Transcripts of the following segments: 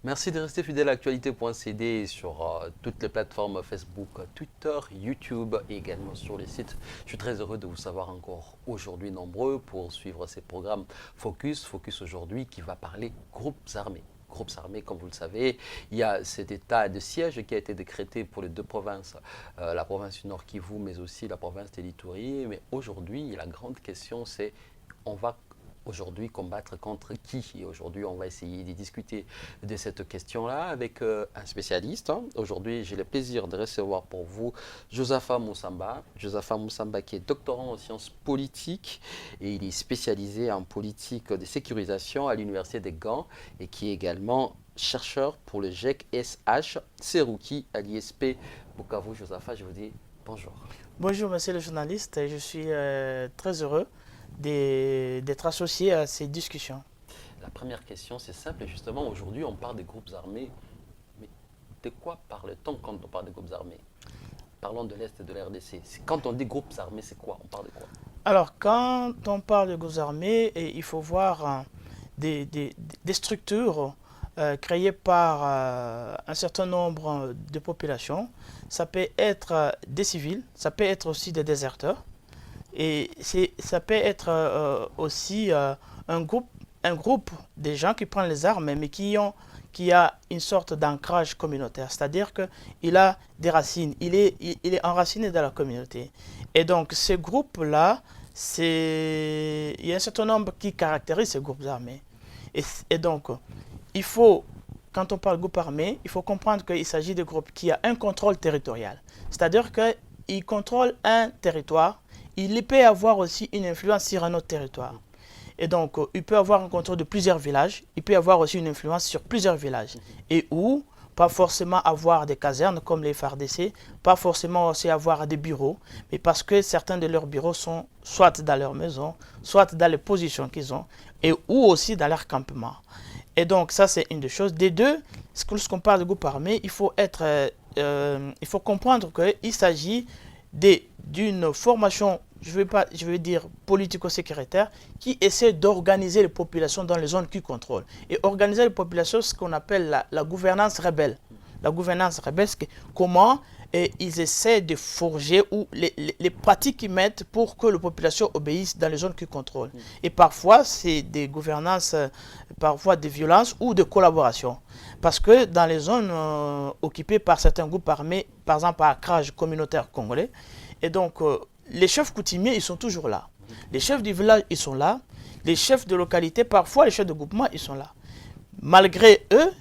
Merci de rester fidèle à actualité.cd sur toutes les plateformes Facebook, Twitter, YouTube et également sur les sites. Je suis très heureux de vous savoir encore aujourd'hui nombreux pour suivre ces programmes Focus. Focus aujourd'hui qui va parler groupes armés. Groupes armés, comme vous le savez, il y a cet état de siège qui a été décrété pour les deux provinces, la province du Nord Kivu, mais aussi la province de l'Ituri. Mais aujourd'hui, la grande question, c'est on va aujourd'hui combattre contre qui? Et aujourd'hui, on va essayer de discuter de cette question-là avec un spécialiste. Aujourd'hui, j'ai le plaisir de recevoir pour vous Josaphat Moussamba. Josaphat Moussamba qui est doctorant en sciences politiques et il est spécialisé en politique de sécurisation à l'Université de Gand et qui est également chercheur pour le GIEC SH Seruki à l'ISP Bukavu. Josaphat, je vous dis bonjour. Bonjour, monsieur le journaliste. Je suis très heureux d'être associé à ces discussions. La première question, c'est simple. Et justement, aujourd'hui, on parle des groupes armés. Mais de quoi parle-t-on quand on parle des groupes armés? Parlons de l'Est et de la RDC. Quand on dit groupes armés, c'est quoi? On parle de quoi? Alors, quand on parle de groupes armés, il faut voir des structures créées par un certain nombre de populations. Ça peut être des civils, ça peut être aussi des déserteurs. Et ça peut être aussi un groupe de gens qui prennent les armes, mais qui a une sorte d'ancrage communautaire. C'est-à-dire qu'il a des racines, il est enraciné dans la communauté. Et donc, ces groupes-là, il y a un certain nombre qui caractérisent ces groupes armés. Et donc, il faut, quand on parle de groupe armé, il faut comprendre qu'il s'agit de groupes qui ont un contrôle territorial. C'est-à-dire qu'ils contrôlent un territoire. Il peut avoir aussi une influence sur un autre territoire. Et donc, il peut avoir un contrôle de plusieurs villages. Il peut avoir aussi une influence sur plusieurs villages. Et où, pas forcément avoir des casernes comme les FARDC, pas forcément aussi avoir des bureaux, mais parce que certains de leurs bureaux sont soit dans leur maison, soit dans les positions qu'ils ont, et ou aussi dans leur campement. Et donc, ça, c'est une des choses. Des deux, lorsqu'on parle de groupe armé, il faut comprendre qu'il s'agit d'une formation, je veux dire politico-sécuritaire, qui essaie d'organiser les populations dans les zones qu'ils contrôlent. Et organiser les populations, c'est ce qu'on appelle la gouvernance rebelle. La gouvernance rebelle, c'est comment ils essaient de forger ou les pratiques qu'ils mettent pour que les populations obéissent dans les zones qu'ils contrôlent. Et parfois, c'est des gouvernances, parfois des violences ou de collaboration. Parce que dans les zones occupées par certains groupes armés, par exemple par ancrage communautaire congolais, et donc les chefs coutumiers, ils sont toujours là. Les chefs du village, ils sont là. Les chefs de localité, parfois les chefs de groupement, ils sont là. Malgré eux,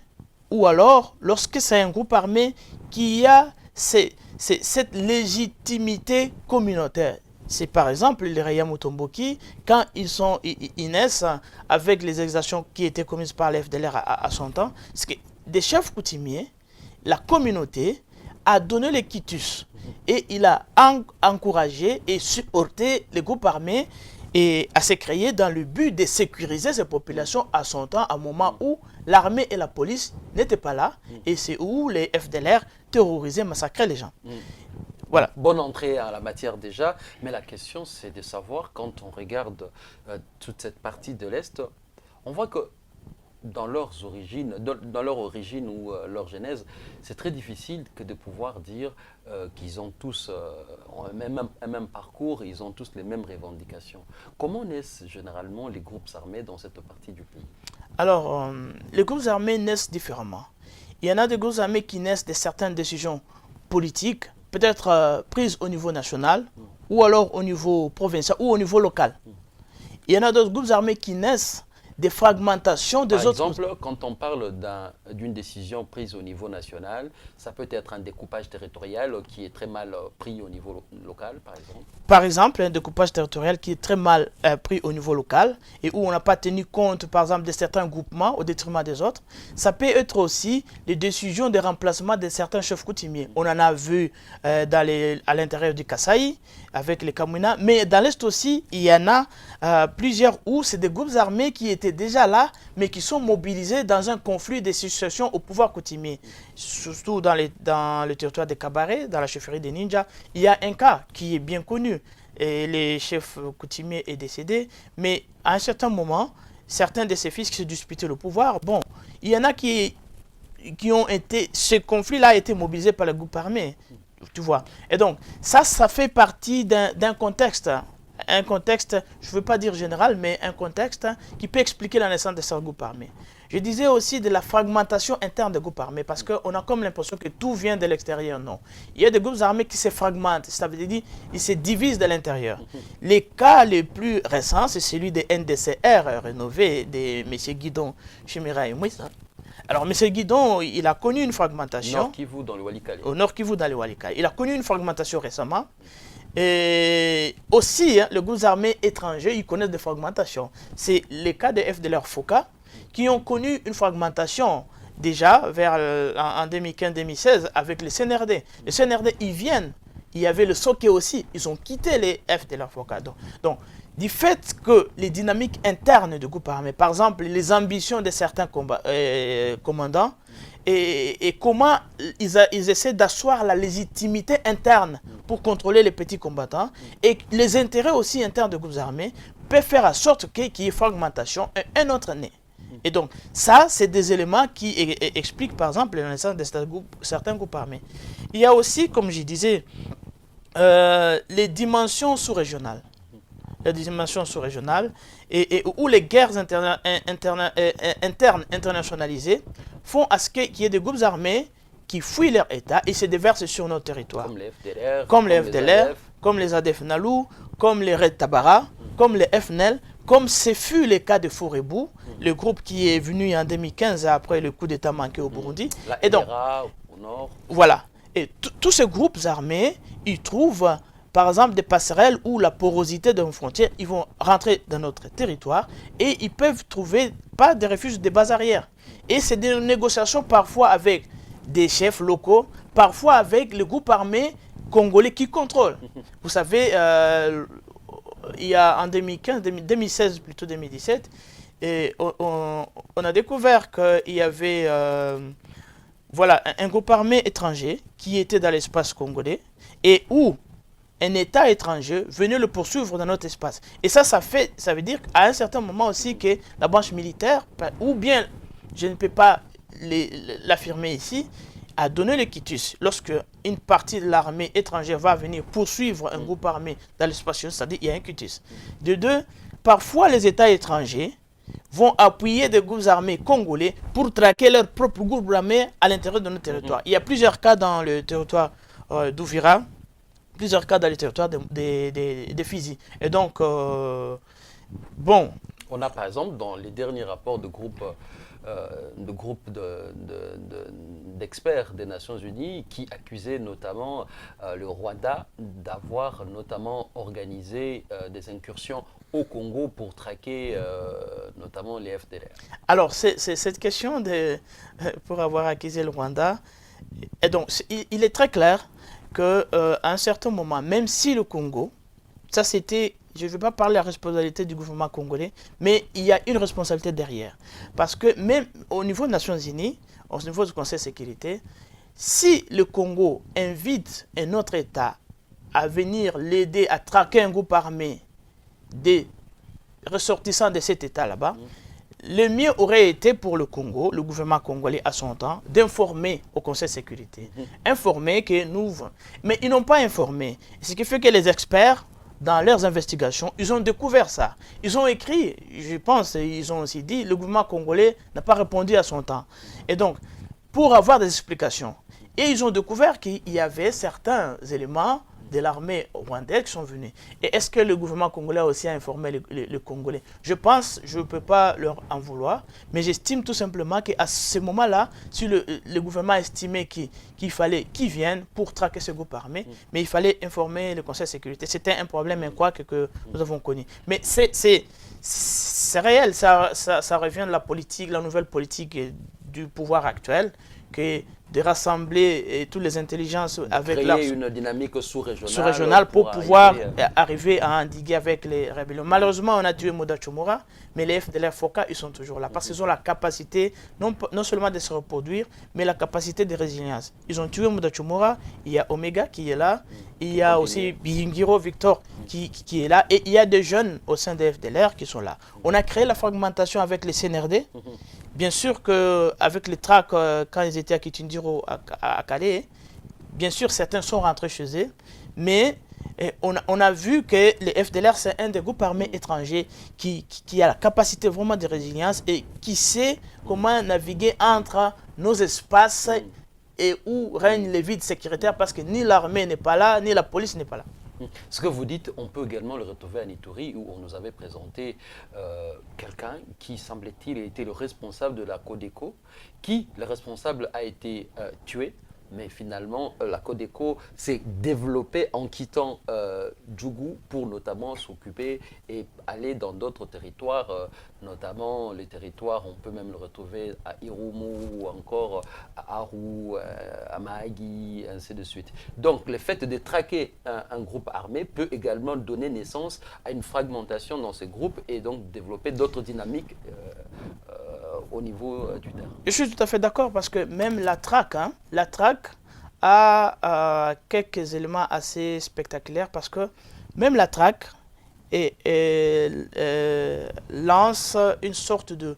ou alors lorsque c'est un groupe armé qui a cette légitimité communautaire. C'est par exemple les Raya Mutomboki, quand ils naissent avec les exactions qui étaient commises par l'FDLR à son temps, c'est que des chefs coutumiers, la communauté a donné les quitus et il a encouragé et supporté les groupes armés et à se créer dans le but de sécuriser ces populations à son temps, à un moment où l'armée et la police n'étaient pas là, et c'est où les FDLR terrorisaient, massacraient les gens. Voilà. Bonne entrée à la matière déjà, mais la question c'est de savoir, quand on regarde toute cette partie de l'Est, on voit que dans leurs origines, dans leur origine ou leur genèse, c'est très difficile que de pouvoir dire qu'ils ont tous un même parcours, ils ont tous les mêmes revendications. Comment naissent généralement les groupes armés dans cette partie du pays? Alors, les groupes armés naissent différemment. Il y en a des groupes armés qui naissent de certaines décisions politiques, peut-être prises au niveau national, ou alors au niveau provincial, ou au niveau local. Il y en a d'autres groupes armés qui naissent des fragmentations des autres. Par exemple, quand on parle d'une décision prise au niveau national, ça peut être un découpage territorial qui est très mal pris au niveau local, par exemple. Par exemple, un découpage territorial qui est très mal pris au niveau local et où on n'a pas tenu compte, par exemple, de certains groupements au détriment des autres. Ça peut être aussi les décisions de remplacement de certains chefs coutumiers. On en a vu à l'intérieur du Kasaï, avec les Kamouina, mais dans l'Est aussi, il y en a plusieurs où c'est des groupes armés qui étaient déjà là, mais qui sont mobilisés dans un conflit de succession au pouvoir coutumier. Surtout dans le territoire des Kabaré, dans la chefferie des Ninjas, il y a un cas qui est bien connu. Et le chef coutumier est décédé, mais à un certain moment, certains de ses fils qui se disputaient le pouvoir, bon, il y en a qui ce conflit-là a été mobilisé par le groupe armé, tu vois. Et donc, ça fait partie d'un contexte. Un contexte, je ne veux pas dire général, mais un contexte qui peut expliquer la naissance de ce groupe armé. Je disais aussi de la fragmentation interne des groupes armés, parce qu'on a comme l'impression que tout vient de l'extérieur. Non. Il y a des groupes armés qui se fragmentent, ça veut dire qu'ils se divisent de l'intérieur. Les cas les plus récents, c'est celui des NDCR rénové de M. Guidon Chimira et Mouissa. Alors, M. Guidon, il a connu une fragmentation. Nord Kivu dans le Walikale. Au Nord Kivu dans le Walikale. Il a connu une fragmentation récemment. Et aussi, le groupe armé étranger, ils connaissent des fragmentations. C'est le cas de FDLR Foka, qui ont connu une fragmentation déjà en 2015-2016 avec le CNRD. Le CNRD, ils viennent. Il y avait le Soké aussi. Ils ont quitté les FDLR Foka. Donc, du fait que les dynamiques internes du groupe armé, par exemple, les ambitions de certains commandants, et comment ils essaient d'asseoir la légitimité interne pour contrôler les petits combattants, et les intérêts aussi internes des groupes armés peuvent faire en sorte qu'il y ait fragmentation et un autre nez. Et donc, ça, c'est des éléments qui expliquent, par exemple, la naissance de certains groupes armés. Il y a aussi, comme je disais, les dimensions sous-régionales. Les dimensions sous-régionales, et où les guerres internes internationalisées font à ce qu'il y ait des groupes armés qui fuient leur État et se déversent sur nos territoires. Comme les FDLR, comme les ADF Nalou, comme les Red Tabara, comme les FNL, comme ce fut le cas de Forebou, le groupe qui est venu en 2015 après le coup d'État manqué au Burundi. Et donc, au nord. Voilà. Et tous ces groupes armés, ils trouvent, par exemple, des passerelles où la porosité de nos frontières, ils vont rentrer dans notre territoire et ils peuvent trouver pas des refuges, des bases arrières. Et c'est des négociations parfois avec des chefs locaux, parfois avec le groupe armé congolais qui contrôle. Vous savez, il y a en 2015, 2016, plutôt 2017, et on a découvert qu'il y avait voilà, un groupe armé étranger qui était dans l'espace congolais et où un État étranger venait le poursuivre dans notre espace. Et ça veut dire qu'à un certain moment aussi que la branche militaire, ou bien, je ne peux pas l'affirmer ici, a donné le quitus. Lorsque une partie de l'armée étrangère va venir poursuivre un groupe armé dans l'espace, c'est-à-dire qu'il y a un quitus. De deux, parfois les États étrangers vont appuyer des groupes armés congolais pour traquer leur propre groupe armé à l'intérieur de notre territoire. Il y a plusieurs cas dans le territoire d'Ouvira, plusieurs cas dans le territoire de Fizi. Et donc, bon. On a par exemple dans les derniers rapports de groupes d'experts des Nations Unies qui accusaient notamment le Rwanda d'avoir notamment organisé des incursions au Congo pour traquer notamment les FDLR. Alors, c'est cette question pour avoir accusé le Rwanda. Et donc, il est très clair qu'à un certain moment, même si le Congo, ça c'était, je ne vais pas parler de la responsabilité du gouvernement congolais, mais il y a une responsabilité derrière. Parce que même au niveau des Nations Unies, au niveau du Conseil de sécurité, si le Congo invite un autre État à venir l'aider à traquer un groupe armé des ressortissants de cet État là-bas, le mieux aurait été pour le Congo, le gouvernement congolais à son temps, d'informer au Conseil de sécurité. Informer que nous... Mais ils n'ont pas informé. Ce qui fait que les experts, dans leurs investigations, ils ont découvert ça. Ils ont écrit, je pense, ils ont aussi dit, le gouvernement congolais n'a pas répondu à son temps. Et donc, pour avoir des explications, et ils ont découvert qu'il y avait certains éléments de l'armée rwandaise qui sont venus. Et est-ce que le gouvernement congolais a aussi informé les Congolais? Je pense, je ne peux pas leur en vouloir, mais j'estime tout simplement qu'à ce moment-là, si le gouvernement estimait qu'il fallait qu'ils viennent pour traquer ce groupe armé, mais il fallait informer le Conseil de sécurité. C'était un problème incohérent que nous avons connu. Mais c'est réel, ça revient de la politique, la nouvelle politique du pouvoir actuel, que de rassembler toutes les intelligences avec une dynamique sous-régionale pour pouvoir arriver à endiguer avec les rébellions. Malheureusement, on a tué Mouda Chomora, mais les FDLR Foka, ils sont toujours là parce qu'ils ont la capacité non seulement de se reproduire, mais la capacité de résilience. Ils ont tué Mouda Chomora, il y a Omega qui est là, il y a aussi Bihingiro Victor qui est là, et il y a des jeunes au sein des FDLR qui sont là. On a créé la fragmentation avec les CNRD. Bien sûr qu'avec les tracts, quand ils étaient à Kitindiro, à Calais, bien sûr, certains sont rentrés chez eux, mais on a vu que les FDLR, c'est un des groupes armés étrangers qui a la capacité vraiment de résilience et qui sait comment naviguer entre nos espaces et où règne le vide sécuritaire parce que ni l'armée n'est pas là, ni la police n'est pas là. Ce que vous dites, on peut également le retrouver à Nitouri où on nous avait présenté quelqu'un qui, semblait-il, était le responsable de la Codeco, le responsable a été tué. Mais finalement, la Codeco s'est développée en quittant Djougou pour notamment s'occuper et aller dans d'autres territoires, notamment les territoires, on peut même le retrouver à Irumu ou encore à Aru, à Mahagi, ainsi de suite. Donc le fait de traquer un groupe armé peut également donner naissance à une fragmentation dans ces groupes et donc développer d'autres dynamiques au niveau du terrain. Je suis tout à fait d'accord parce que même la traque a quelques éléments assez spectaculaires parce que même la traque lance une sorte de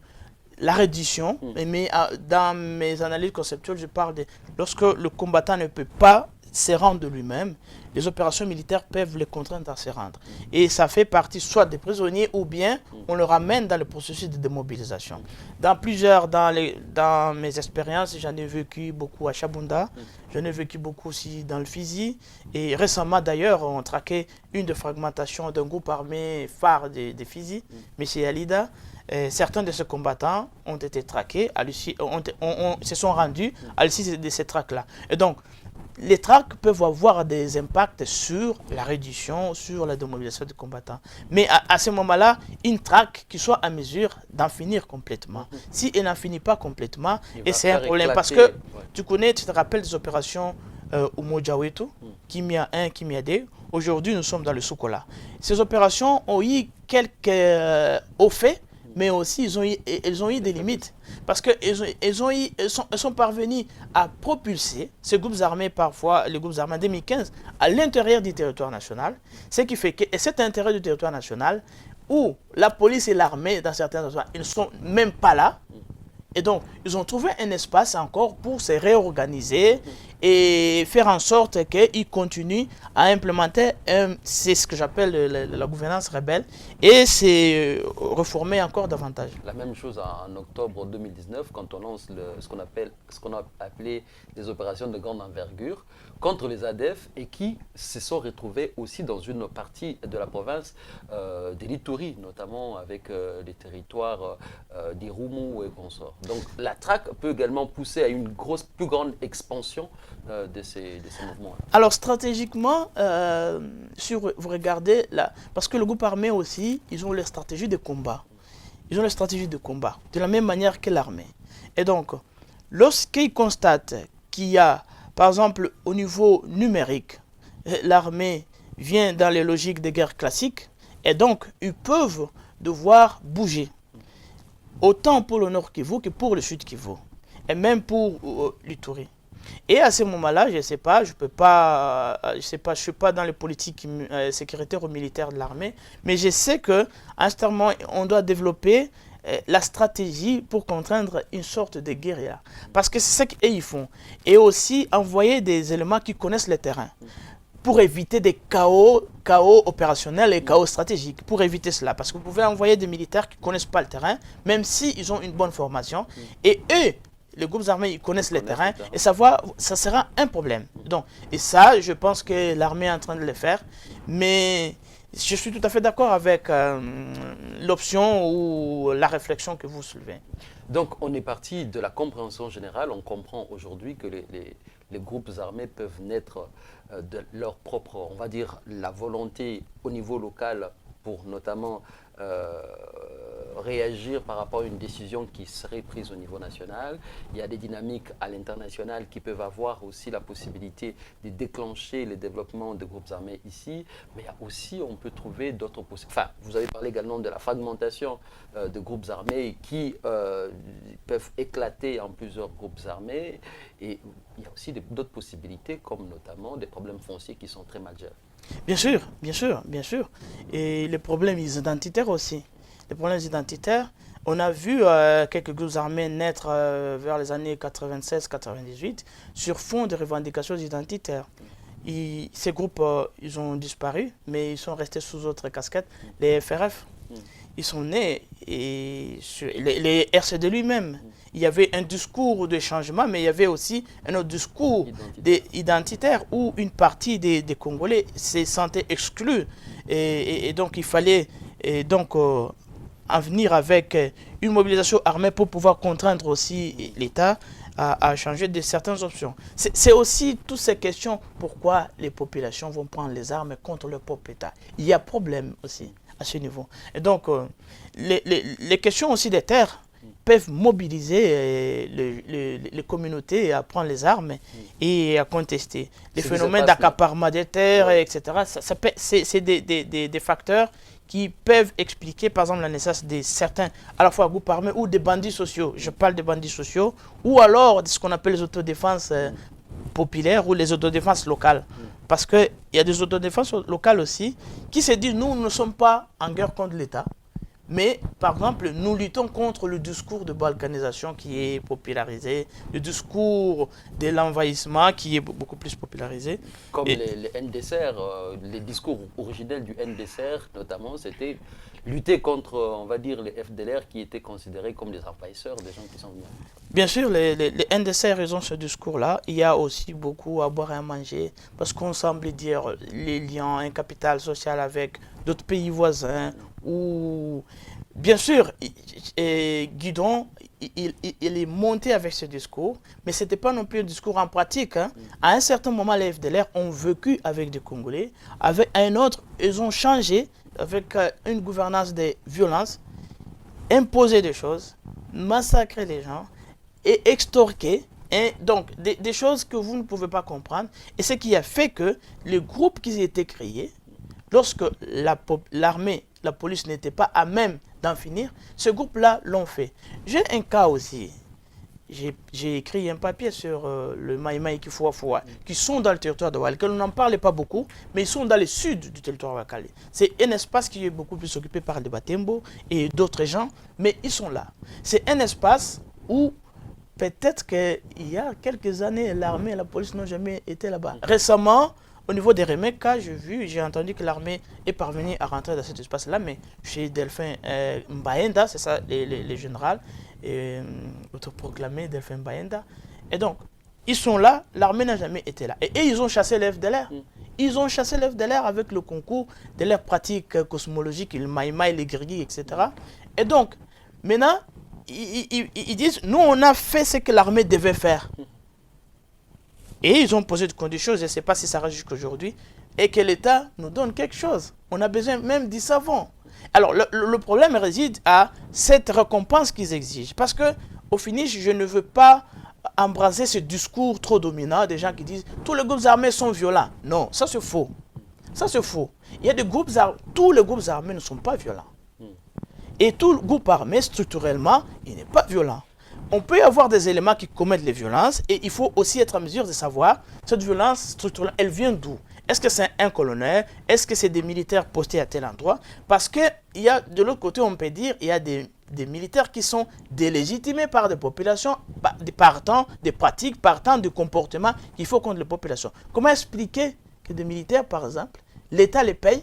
la reddition. Mais dans mes analyses conceptuelles, je parle de lorsque le combattant ne peut pas se rendre de lui-même, les opérations militaires peuvent les contraindre à se rendre. Et ça fait partie soit des prisonniers ou bien on le ramène dans le processus de démobilisation. Dans mes expériences, j'en ai vécu beaucoup à Chabunda, j'en ai vécu beaucoup aussi dans le Fizi. Et récemment d'ailleurs, on traquait une des fragmentations d'un groupe armé phare des Fizi, M. Alida. Certains de ces combattants ont été traqués, se sont rendus à l'issue de ces traques-là. Et donc, les traques peuvent avoir des impacts sur la réduction, sur la démobilisation des combattants. Mais à ce moment-là, une traque qui soit à mesure d'en finir complètement. Si elle n'en finit pas complètement, et c'est un problème parce que tu te rappelles des opérations Umojawetu, Kimia 1, Kimia 2. Aujourd'hui, nous sommes dans le Soukola. Ces opérations ont eu quelques hauts faits, mais aussi ils ont eu des limites. Parce qu'ils sont parvenus à propulser ces groupes armés, parfois les groupes armés en 2015, à l'intérieur du territoire national. Ce qui fait que cet intérieur du territoire national, où la police et l'armée, dans certains endroits, ils ne sont même pas là. Et donc, ils ont trouvé un espace encore pour se réorganiser et faire en sorte qu'ils continuent à implémenter, c'est ce que j'appelle la gouvernance rebelle, et se reformer encore davantage. La même chose en octobre 2019, quand on lance ce qu'on a appelé des opérations de grande envergure contre les ADF et qui se sont retrouvés aussi dans une partie de la province de l'Ituri, notamment avec les territoires d'Irumu et consorts. Donc la traque peut également pousser à une plus grande expansion de ces mouvements. Alors stratégiquement, vous regardez là, parce que le groupe armé aussi, ils ont leur stratégie de combat. Ils ont leur stratégie de combat, de la même manière que l'armée. Et donc, lorsqu'ils constatent qu'il y a, par exemple, au niveau numérique, l'armée vient dans les logiques de guerre classiques, et donc ils peuvent devoir bouger. Autant pour le Nord Kivu que pour le Sud Kivu. Et même pour l'Ituri. Et à ce moment-là, je ne sais pas, je ne suis pas dans les politiques sécuritaires ou militaires de l'armée, mais je sais qu'à un certain moment, on doit développer la stratégie pour contraindre une sorte de guérilla. Parce que c'est ce qu'ils font. Et aussi envoyer des éléments qui connaissent le terrain. Pour éviter des chaos opérationnels et chaos stratégiques, pour éviter cela. Parce que vous pouvez envoyer des militaires qui ne connaissent pas le terrain, même s'ils ont une bonne formation, et eux, les groupes armés, ils connaissent le terrain, et ça sera un problème. Donc, et ça, je pense que l'armée est en train de le faire, mais je suis tout à fait d'accord avec l'option ou la réflexion que vous soulevez. Donc, on est parti de la compréhension générale, on comprend aujourd'hui que les groupes armés peuvent naître de leur propre, on va dire, la volonté au niveau local pour notamment réagir par rapport à une décision qui serait prise au niveau national. Il y a des dynamiques à l'international qui peuvent avoir aussi la possibilité de déclencher le développement de groupes armés ici, mais il y a aussi, on peut trouver d'autres possibilités. Enfin, vous avez parlé également de la fragmentation de groupes armés qui peuvent éclater en plusieurs groupes armés, et il y a aussi d'autres possibilités comme notamment des problèmes fonciers qui sont très majeurs. Bien sûr, bien sûr, bien sûr. Et les problèmes identitaires aussi. Les problèmes identitaires, On a vu quelques groupes armés naître vers les années 96-98 sur fond de revendications identitaires. Ces groupes, ils ont disparu, mais ils sont restés sous autre casquette. Les FRF, ils sont nés, et sur les RCD lui-même. Il y avait un discours de changement, mais il y avait aussi un autre discours identitaire où une partie des Congolais se sentait exclue. Et donc, il fallait en venir avec une mobilisation armée pour pouvoir contraindre aussi l'État à changer de certaines options. C'est aussi toutes ces questions pourquoi les populations vont prendre les armes contre leur propre État. Il y a problème aussi à ce niveau. Et donc, les questions aussi des terres peuvent mobiliser les communautés à prendre les armes et à contester. Les phénomènes d'accaparement des terres, etc., c'est des facteurs qui peuvent expliquer, par exemple, la naissance de certains, à la fois groupes armés ou des bandits sociaux. Je parle des bandits sociaux, ou alors de ce qu'on appelle les autodéfenses populaires ou les autodéfenses locales. Parce qu'il y a des autodéfenses locales aussi qui se disent, nous ne sommes pas en guerre contre l'État. Mais, par exemple, nous luttons contre le discours de balkanisation qui est popularisé, le discours de l'envahissement qui est beaucoup plus popularisé. Comme les NDCR, les discours originels du NDCR, notamment, c'était lutter contre, on va dire, les FDLR qui étaient considérés comme des envahisseurs, des gens qui sont venus. Bien sûr, les NDCR, ils ont ce discours-là. Il y a aussi beaucoup à boire et à manger, parce qu'on semble dire les liens, un capital social avec d'autres pays voisins, ou bien sûr, Guidon, il est monté avec ce discours, mais ce n'était pas non plus un discours en pratique. Hein. À un certain moment, les FDLR ont vécu avec des Congolais, avec un autre, ils ont changé avec une gouvernance de violence, imposer des choses, massacrer les gens et extorquer. Et donc, des choses que vous ne pouvez pas comprendre. Et ce qui a fait que les groupes qui étaient créés, lorsque l'armée, la police n'était pas à même d'en finir, ce groupe-là l'ont fait. J'ai un cas aussi. J'ai écrit un papier sur le Maïmaï Kifoua, qui sont dans le territoire de Walikale. On n'en parlait pas beaucoup, mais ils sont dans le sud du territoire de Walikale. C'est un espace qui est beaucoup plus occupé par les Batembo et d'autres gens, mais ils sont là. C'est un espace où peut-être qu'il y a quelques années, l'armée et la police n'ont jamais été là-bas. Récemment, au niveau des Remeka, j'ai entendu que l'armée est parvenue à rentrer dans cet espace-là, mais chez Delphin Mbaenda, c'est ça, les généraux, autoproclamés Delphin Mbaenda. Et donc, ils sont là, l'armée n'a jamais été là. Et ils ont chassé les FDLR. Ils ont chassé les FDLR avec le concours de leurs pratiques cosmologiques, le maïmaï, les gris, etc. Et donc, maintenant, ils disent, nous, on a fait ce que l'armée devait faire. Et ils ont posé de conditions, je ne sais pas si ça reste jusqu'aujourd'hui, et que l'État nous donne quelque chose. On a besoin même du savon. Alors, le problème réside à cette récompense qu'ils exigent. Parce que, au finish, je ne veux pas embraser ce discours trop dominant des gens qui disent tous les groupes armés sont violents. Non, ça c'est faux. Ça c'est faux. Il y a des groupes armés, tous les groupes armés ne sont pas violents. Et tout le groupe armé, structurellement, il n'est pas violent. On peut y avoir des éléments qui commettent les violences et il faut aussi être en mesure de savoir cette violence structurelle, elle vient d'où? Est-ce que c'est un colonel? Est-ce que c'est des militaires postés à tel endroit? Parce que il y a, de l'autre côté, on peut dire, il y a des militaires qui sont délégitimés par des populations, partant des pratiques, partant du comportement qu'il faut contre les populations. Comment expliquer que des militaires, par exemple, l'État les paye,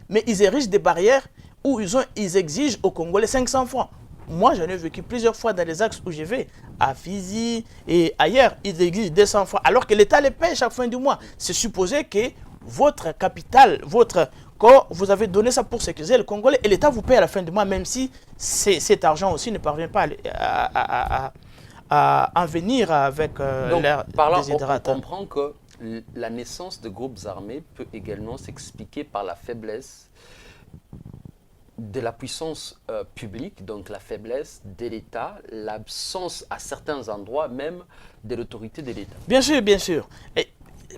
mais ils érigent des barrières où ils exigent aux Congolais 500 francs? Moi, j'en ai vécu plusieurs fois dans les axes où je vais, à Fizi et ailleurs, ils exigent 200 francs, alors que l'État les paye chaque fin du mois. C'est supposé que votre capital, votre corps, vous avez donné ça pour sécuriser le Congolais et l'État vous paye à la fin du mois, même si cet argent aussi ne parvient pas à en venir avec l'air déshydratant. On comprend que la naissance de groupes armés peut également s'expliquer par la faiblesse de la puissance publique, donc la faiblesse de l'État, l'absence à certains endroits même de l'autorité de l'État. Bien sûr, bien sûr. Et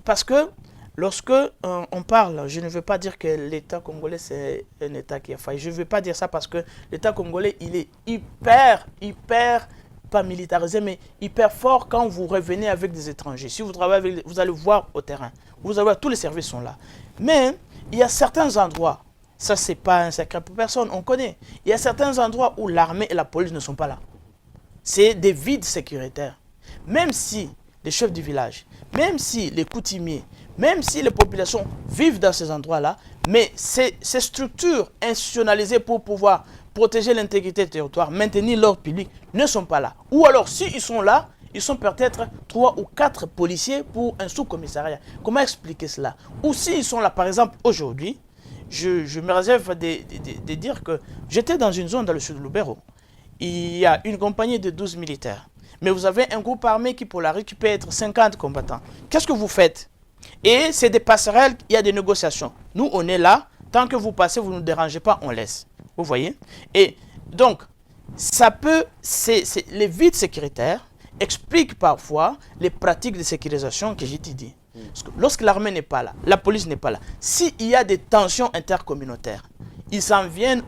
parce que lorsque on parle, je ne veux pas dire que l'État congolais c'est un État qui a failli. Je ne veux pas dire ça parce que l'État congolais, il est hyper, pas militarisé, mais hyper fort quand vous revenez avec des étrangers. Si vous travaillez avec, vous allez voir au terrain. Vous allez voir, tous les services sont là. Mais il y a certains endroits, Ça, c'est pas un secret pour personne, on connaît. Il y a certains endroits où l'armée et la police ne sont pas là. C'est des vides sécuritaires. Même si les chefs du village, même si les coutumiers, même si les populations vivent dans ces endroits-là, mais ces structures institutionnalisées pour pouvoir protéger l'intégrité du territoire, maintenir l'ordre public, ne sont pas là. Ou alors, s'ils sont là, ils sont peut-être 3 ou 4 policiers pour un sous-commissariat. Comment expliquer cela? Ou s'ils sont là, par exemple, aujourd'hui, je me réserve de dire que j'étais dans une zone dans le sud de Lubero. Il y a une compagnie de 12 militaires. Mais vous avez un groupe armé qui, pour la récupérer, être 50 combattants. Qu'est-ce que vous faites? Et c'est des passerelles, il y a des négociations. Nous, on est là. Tant que vous passez, vous ne nous dérangez pas, on laisse. Vous voyez? Et donc, ça peut... les vides sécuritaires expliquent parfois les pratiques de sécurisation que j'ai dit. Parce que lorsque l'armée n'est pas là, la police n'est pas là, s'il y a des tensions intercommunautaires, ils s'en viennent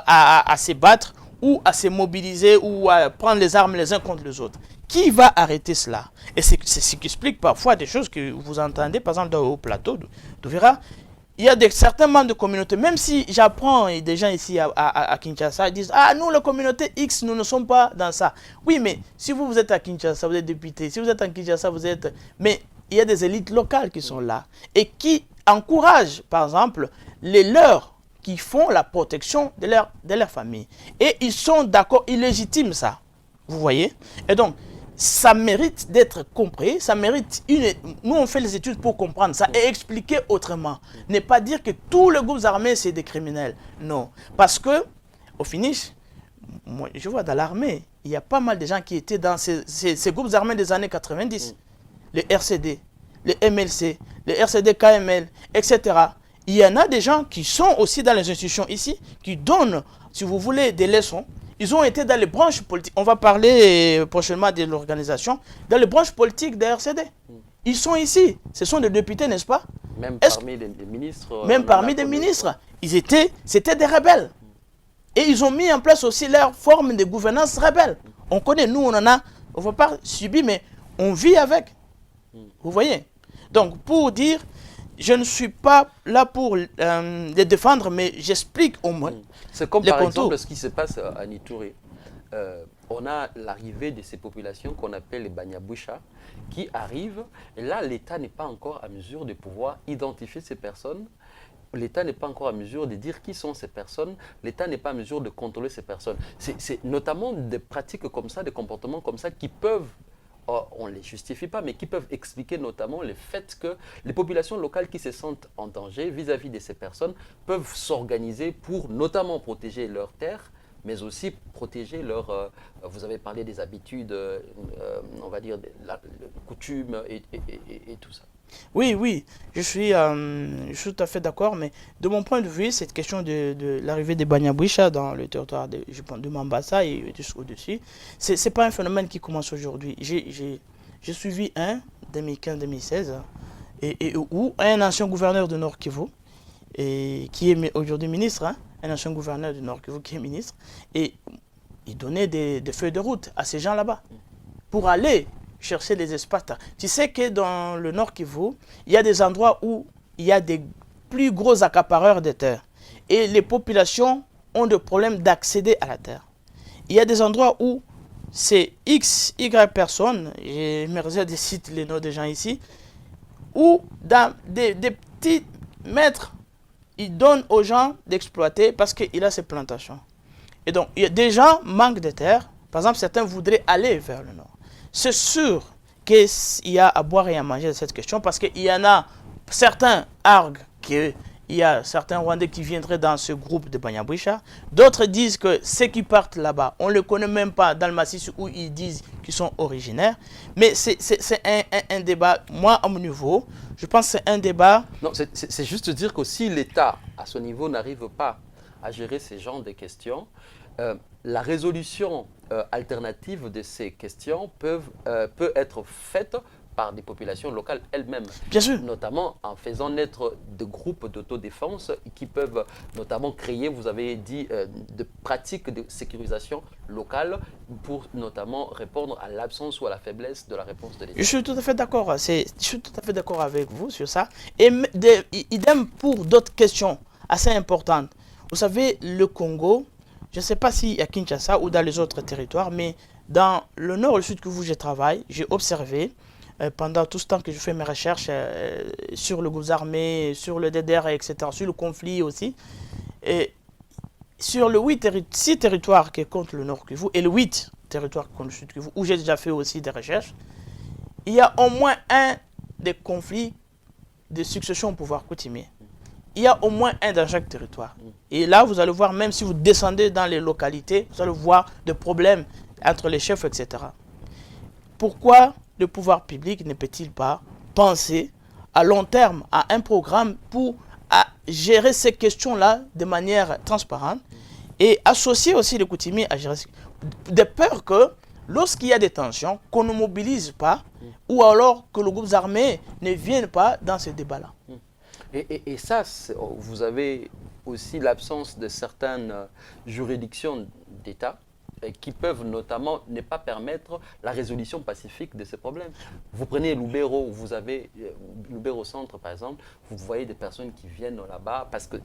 à se battre ou à se mobiliser ou à prendre les armes les uns contre les autres. Qui va arrêter cela? Et c'est ce qui explique parfois des choses que vous entendez, par exemple, au plateau de Vera. Il y a certains membres de communauté, même si j'apprends et des gens ici à Kinshasa, ils disent « Ah, nous, la communauté X, nous ne sommes pas dans ça. » Oui, mais si vous êtes à Kinshasa, vous êtes député. Si vous êtes à Kinshasa, vous êtes... Mais il y a des élites locales qui sont là et qui encouragent, par exemple, les leurs qui font la protection de leur famille. Et ils sont d'accord, ils légitiment ça. Vous voyez? Et donc, ça mérite d'être compris, ça mérite Nous, on fait les études pour comprendre ça et expliquer autrement. Ne pas dire que tous les groupes armés, c'est des criminels. Non. Parce que, au finish, moi, je vois dans l'armée, il y a pas mal de gens qui étaient dans ces groupes armés des années 90. Les RCD, les MLC, les RCD KML, etc. Il y en a des gens qui sont aussi dans les institutions ici, qui donnent, si vous voulez, des leçons. Ils ont été dans les branches politiques. On va parler prochainement de l'organisation. Dans les branches politiques des RCD. Ils sont ici. Ce sont des députés, n'est-ce pas? Même parmi les ministres. Même parmi des ministres. C'était des rebelles. Et ils ont mis en place aussi leur forme de gouvernance rebelle. On connaît, nous, on en a, on ne va pas subir, mais on vit avec. Vous voyez? Donc, pour dire, je ne suis pas là pour les défendre, mais j'explique au moins. C'est comme par exemple ce qui se passe à Nitouré. On a l'arrivée de ces populations qu'on appelle les Banyabwisha qui arrivent. Et là, l'État n'est pas encore à mesure de pouvoir identifier ces personnes. L'État n'est pas encore à mesure de dire qui sont ces personnes. L'État n'est pas à mesure de contrôler ces personnes. C'est notamment des pratiques comme ça, des comportements comme ça qui peuvent, on ne les justifie pas, mais qui peuvent expliquer notamment le fait que les populations locales qui se sentent en danger vis-à-vis de ces personnes peuvent s'organiser pour notamment protéger leurs terres, mais aussi protéger leurs... vous avez parlé des habitudes, on va dire, la coutumes et tout ça. Oui, je suis tout à fait d'accord, mais de mon point de vue, cette question de l'arrivée des Banyabwisha dans le territoire de Mambasa et au-dessus, ce n'est pas un phénomène qui commence aujourd'hui. J'ai suivi 2015-2016, où un ancien gouverneur de Nord Kivu, qui est aujourd'hui ministre, un ancien gouverneur du Nord Kivu qui est ministre, et il donnait des feuilles de route à ces gens là-bas pour aller chercher les espaces. Tu sais que dans le Nord Kivu, il y a des endroits où il y a des plus gros accapareurs de terre. Et les populations ont des problèmes d'accéder à la terre. Il y a des endroits où c'est X, Y personnes, je me réserve de citer les noms des gens ici, où dans des petits mètres, ils donnent aux gens d'exploiter parce qu'il a ses plantations. Et donc, des gens manquent de terre. Par exemple, certains voudraient aller vers le nord. C'est sûr qu'il y a à boire et à manger de cette question parce qu'il y en a certains arguent qu'il y a certains Rwandais qui viendraient dans ce groupe de Banyabwisha. D'autres disent que ceux qui partent là-bas, on ne les connaît même pas dans le massif où ils disent qu'ils sont originaires. Mais c'est un débat, moi à mon niveau, je pense que c'est un débat... Non, c'est juste dire que si l'État, à ce niveau, n'arrive pas à gérer ces genres de questions, la résolution alternative de ces questions peut être faite par des populations locales elles-mêmes. Bien sûr. Notamment en faisant naître des groupes d'autodéfense qui peuvent notamment créer, vous avez dit, de pratiques de sécurisation locale pour notamment répondre à l'absence ou à la faiblesse de la réponse de l'État. Je suis tout à fait d'accord. Je suis tout à fait d'accord avec vous sur ça. Et idem pour d'autres questions assez importantes. Vous savez, le Congo, je ne sais pas si à Kinshasa ou dans les autres territoires, mais dans le nord et le sud que je travaille, j'ai observé pendant tout ce temps que je fais mes recherches sur le groupe armé, sur le DDR, etc., sur le conflit aussi, et sur le 6 territoires qui comptent le nord Kivu et le 8 territoires qui comptent le sud Kivu, où j'ai déjà fait aussi des recherches, il y a au moins un des conflits de succession au pouvoir coutumier. Il y a au moins un dans chaque territoire. Et là, vous allez voir, même si vous descendez dans les localités, vous allez voir des problèmes entre les chefs, etc. Pourquoi le pouvoir public ne peut-il pas penser à long terme à un programme pour gérer ces questions-là de manière transparente et associer aussi les coutumiers à gérer de peur que lorsqu'il y a des tensions, qu'on ne mobilise pas ou alors que le groupe armé ne vienne pas dans ce débat-là. Et ça, vous avez aussi l'absence de certaines juridictions d'État qui peuvent notamment ne pas permettre la résolution pacifique de ces problèmes. Vous prenez Lubero, vous avez Lubero Centre par exemple, vous voyez des personnes qui viennent là-bas parce que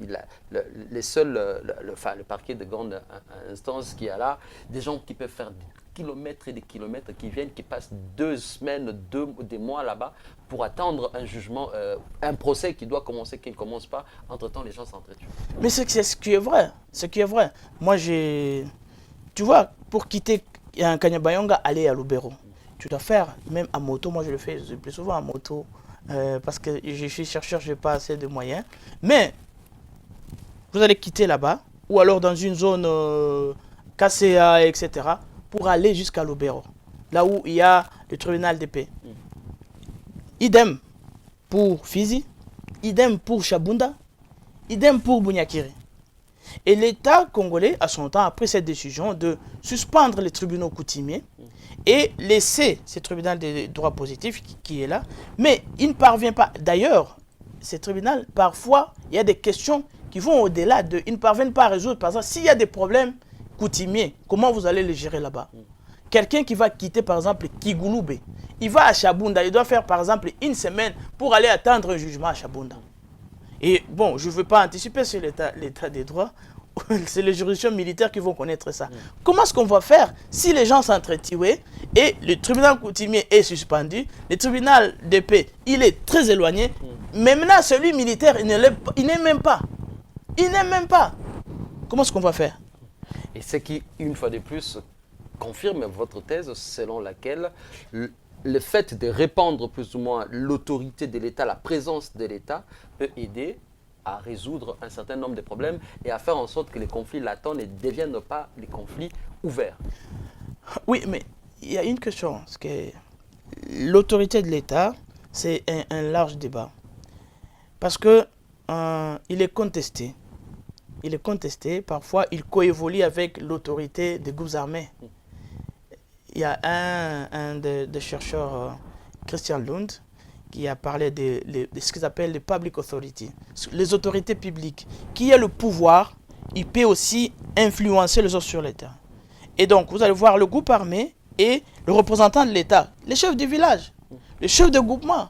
le parquet de grande instance qui est là, des gens qui peuvent faire des kilomètres et des kilomètres, qui viennent, qui passent 2 semaines, des mois là-bas pour attendre un jugement, un procès qui doit commencer, qui ne commence pas. Entre-temps, les gens s'entretuent. Mais c'est ce qui est vrai. Ce qui est vrai. Moi, tu vois, pour quitter un Kanyabayonga, aller à Lubero, tu dois faire, même à moto, moi je le fais le plus souvent à moto, parce que je suis chercheur, je n'ai pas assez de moyens. Mais, vous allez quitter là-bas, ou alors dans une zone KCA, etc., pour aller jusqu'à Lubero, là où il y a le tribunal de paix. Idem pour Fizi, idem pour Chabunda, idem pour Bunyakiri. Et l'État congolais, à son temps, a pris cette décision de suspendre les tribunaux coutumiers et laisser ce tribunal des droits positifs qui est là. Mais il ne parvient pas. D'ailleurs, ces tribunaux, parfois, il y a des questions qui vont au-delà de... Ils ne parviennent pas à résoudre. Par exemple, s'il y a des problèmes coutumiers, comment vous allez les gérer là-bas? Quelqu'un qui va quitter, par exemple, Kigouloubé, il va à Chabunda, il doit faire, par exemple, 1 semaine pour aller attendre un jugement à Chabunda. Et bon, je ne veux pas anticiper sur l'état des droits. C'est les juridictions militaires qui vont connaître ça. Comment est-ce qu'on va faire si les gens s'entretuent et le tribunal coutumier est suspendu, le tribunal de paix, il est très éloigné. Maintenant, celui militaire, il n'est même pas. Il n'est même pas. Comment est-ce qu'on va faire? Et ce qui, une fois de plus, confirme votre thèse selon laquelle le fait de répandre plus ou moins l'autorité de l'État, la présence de l'État, peut aider à résoudre un certain nombre de problèmes et à faire en sorte que les conflits latents ne deviennent pas les conflits ouverts. Oui, mais il y a une question. Parce que l'autorité de l'État, c'est un large débat. Parce que il est contesté. Il est contesté. Parfois, il coévolue avec l'autorité des groupes armés. Il y a un des chercheurs, Christian Lund, qui a parlé de ce qu'ils appellent les public authority, les autorités publiques. Qui a le pouvoir, il peut aussi influencer les autres sur l'État. Et donc, vous allez voir le groupe armé et le représentant de l'État, le chef du village, le chef de groupement,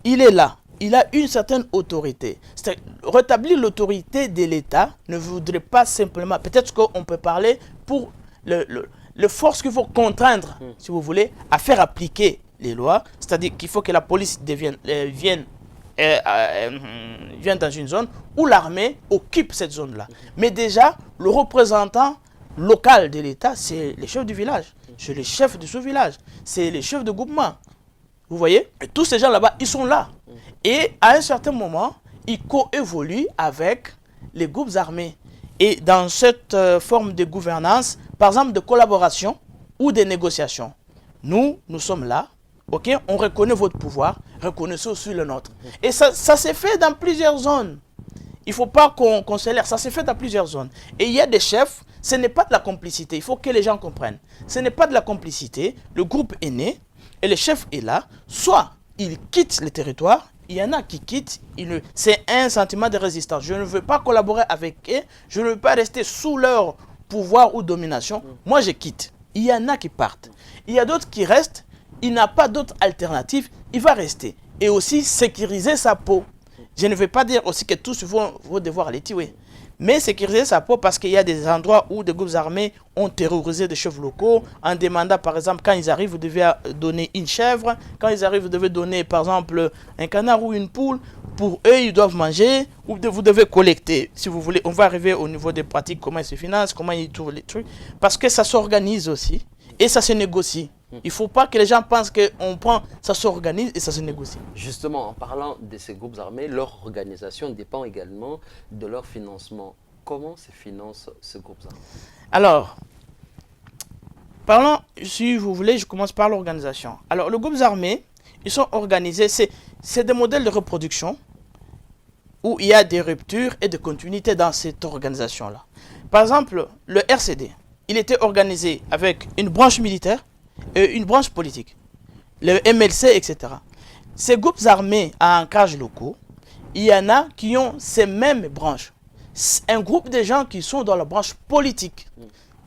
il est là. Il a une certaine autorité. Rétablir l'autorité de l'État ne voudrait pas simplement... Peut-être qu'on peut parler pour le force qu'il faut contraindre, si vous voulez, à faire appliquer les lois. C'est-à-dire qu'il faut que la police vienne dans une zone où l'armée occupe cette zone-là. Mais déjà, le représentant local de l'État, c'est le chef du village, c'est le chef de ce village, c'est le chef de groupement. Vous voyez? Et tous ces gens là-bas, ils sont là. Et à un certain moment, ils coévoluent avec les groupes armés. Et dans cette forme de gouvernance, par exemple de collaboration ou de négociation, nous sommes là, ok, on reconnaît votre pouvoir, reconnaissez aussi le nôtre. Et ça s'est fait dans plusieurs zones. Il ne faut pas qu'on se l'air, ça s'est fait dans plusieurs zones. Et il y a des chefs, ce n'est pas de la complicité, il faut que les gens comprennent. Ce n'est pas de la complicité, le groupe est né, et le chef est là, soit il quitte le territoire, il y en a qui quittent, c'est un sentiment de résistance. Je ne veux pas collaborer avec eux, je ne veux pas rester sous leur pouvoir ou domination. Moi, je quitte. Il y en a qui partent. Il y a d'autres qui restent, il n'a pas d'autre alternative, il va rester. Et aussi sécuriser sa peau. Je ne veux pas dire aussi que tous vont devoir les tuer. Mais sécuriser sa peau parce qu'il y a des endroits où des groupes armés ont terrorisé des chefs locaux en demandant, par exemple, quand ils arrivent, vous devez donner une chèvre. Quand ils arrivent, vous devez donner, par exemple, un canard ou une poule. Pour eux, ils doivent manger ou vous devez collecter. Si vous voulez, on va arriver au niveau des pratiques, comment ils se financent, comment ils trouvent les trucs. Parce que ça s'organise aussi et ça se négocie. Il ne faut pas que les gens pensent qu'on prend, ça s'organise et ça se négocie. Justement, en parlant de ces groupes armés, leur organisation dépend également de leur financement. Comment se financent ces groupes armés? Alors, parlons, si vous voulez, je commence par l'organisation. Alors, les groupes armés, ils sont organisés, c'est des modèles de reproduction où il y a des ruptures et des continuités dans cette organisation-là. Par exemple, le RCD, il était organisé avec une branche militaire et une branche politique, le MLC, etc. Ces groupes armés à ancrage locaux, il y en a qui ont ces mêmes branches. Un groupe de gens qui sont dans la branche politique.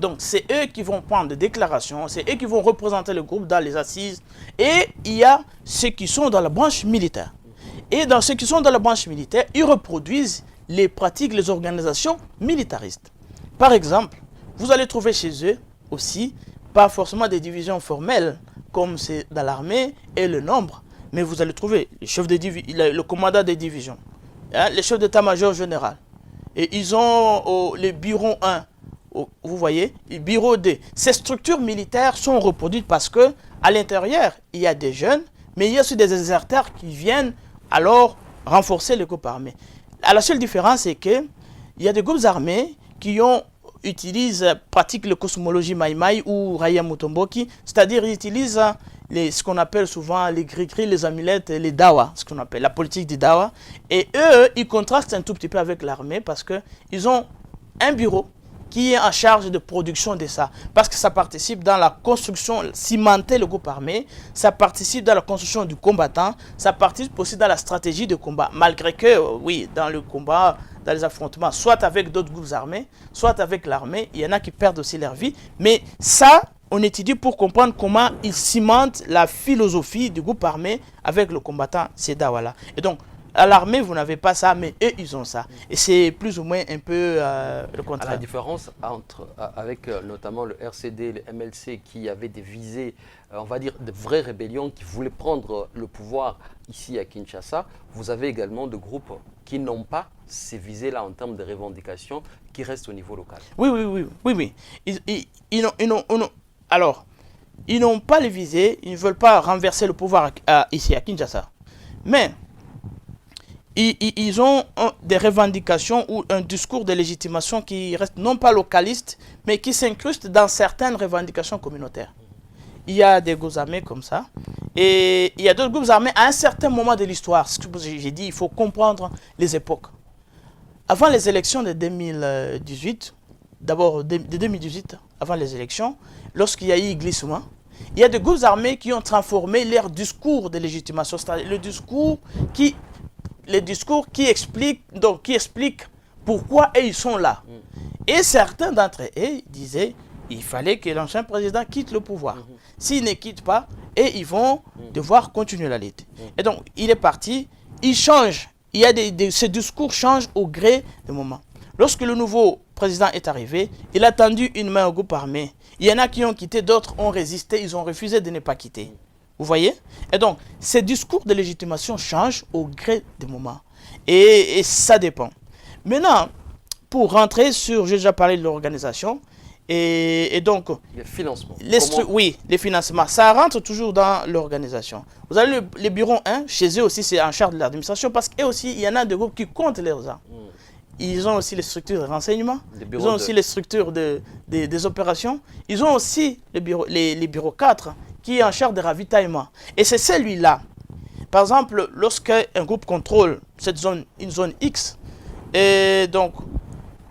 Donc, c'est eux qui vont prendre des déclarations, c'est eux qui vont représenter le groupe dans les assises. Et il y a ceux qui sont dans la branche militaire. Et dans ceux qui sont dans la branche militaire, ils reproduisent les pratiques, les organisations militaristes. Par exemple, vous allez trouver chez eux aussi, pas forcément des divisions formelles, comme c'est dans l'armée et le nombre, mais vous allez trouver les chefs de le commandant des divisions, hein, les chefs d'état-major général. Et ils ont les bureaux 1, vous voyez, les bureaux 2. Ces structures militaires sont reproduites parce que à l'intérieur, il y a des jeunes, mais il y a aussi des déserteurs qui viennent alors renforcer les groupes armés. La seule différence, c'est qu'il y a des groupes armés qui pratiquent la cosmologie Maïmaï ou Raya Mutomboki, c'est-à-dire ils utilisent ce qu'on appelle souvent les gris-gris, les amulettes, les dawa, ce qu'on appelle la politique des dawa. Et eux, ils contrastent un tout petit peu avec l'armée parce qu'ils ont un bureau qui est en charge de production de ça. Parce que ça participe dans la construction, cimenter le groupe armé, ça participe dans la construction du combattant, ça participe aussi dans la stratégie de combat. Malgré que, oui, dans le combat, dans les affrontements, soit avec d'autres groupes armés, soit avec l'armée, il y en a qui perdent aussi leur vie. Mais ça, on étudie pour comprendre comment ils cimentent la philosophie du groupe armé avec le combattant Sedawala. Et donc, à l'armée, vous n'avez pas ça, mais eux, ils ont ça. Et c'est plus ou moins un peu le contraire. La différence avec notamment le RCD, le MLC, qui avaient des visées, on va dire, de vraies rébellions, qui voulaient prendre le pouvoir ici à Kinshasa, vous avez également des groupes qui n'ont pas ces visées-là en termes de revendications, qui restent au niveau local. Oui. Alors, ils n'ont pas les visées, ils ne veulent pas renverser le pouvoir ici à Kinshasa. Mais ils ont des revendications ou un discours de légitimation qui reste non pas localiste, mais qui s'incruste dans certaines revendications communautaires. Il y a des groupes armés comme ça. Et il y a d'autres groupes armés à un certain moment de l'histoire. Ce que j'ai dit, il faut comprendre les époques. Avant les élections de 2018, d'abord de 2018, avant les élections, lorsqu'il y a eu glissement, il y a des groupes armés qui ont transformé leur discours de légitimation, c'est-à-dire le discours qui explique pourquoi ils sont là. Et certains d'entre eux disaient qu'il fallait que l'ancien président quitte le pouvoir. S'il ne quitte pas, et ils vont devoir continuer la lutte. Et donc, il est parti, il change. Ce discours change au gré du moment. Lorsque le nouveau président est arrivé, il a tendu une main au groupe armé. Il y en a qui ont quitté, d'autres ont résisté, ils ont refusé de ne pas quitter. Vous voyez? Et donc, ces discours de légitimation changent au gré des moments. Et ça dépend. Maintenant, pour rentrer sur, j'ai déjà parlé de l'organisation, et donc... Le financement. Oui, les financements. Ça rentre toujours dans l'organisation. Vous avez les bureaux 1, chez eux aussi, c'est en charge de l'administration, parce qu'eux aussi, il y en a des groupes qui comptent les argent. Ils ont aussi les structures de renseignement, ils ont aussi les structures des opérations, ils ont aussi les bureaux 4, qui est en charge de ravitaillement. Et c'est celui-là. Par exemple, lorsqu'un groupe contrôle cette zone, une zone X, et donc,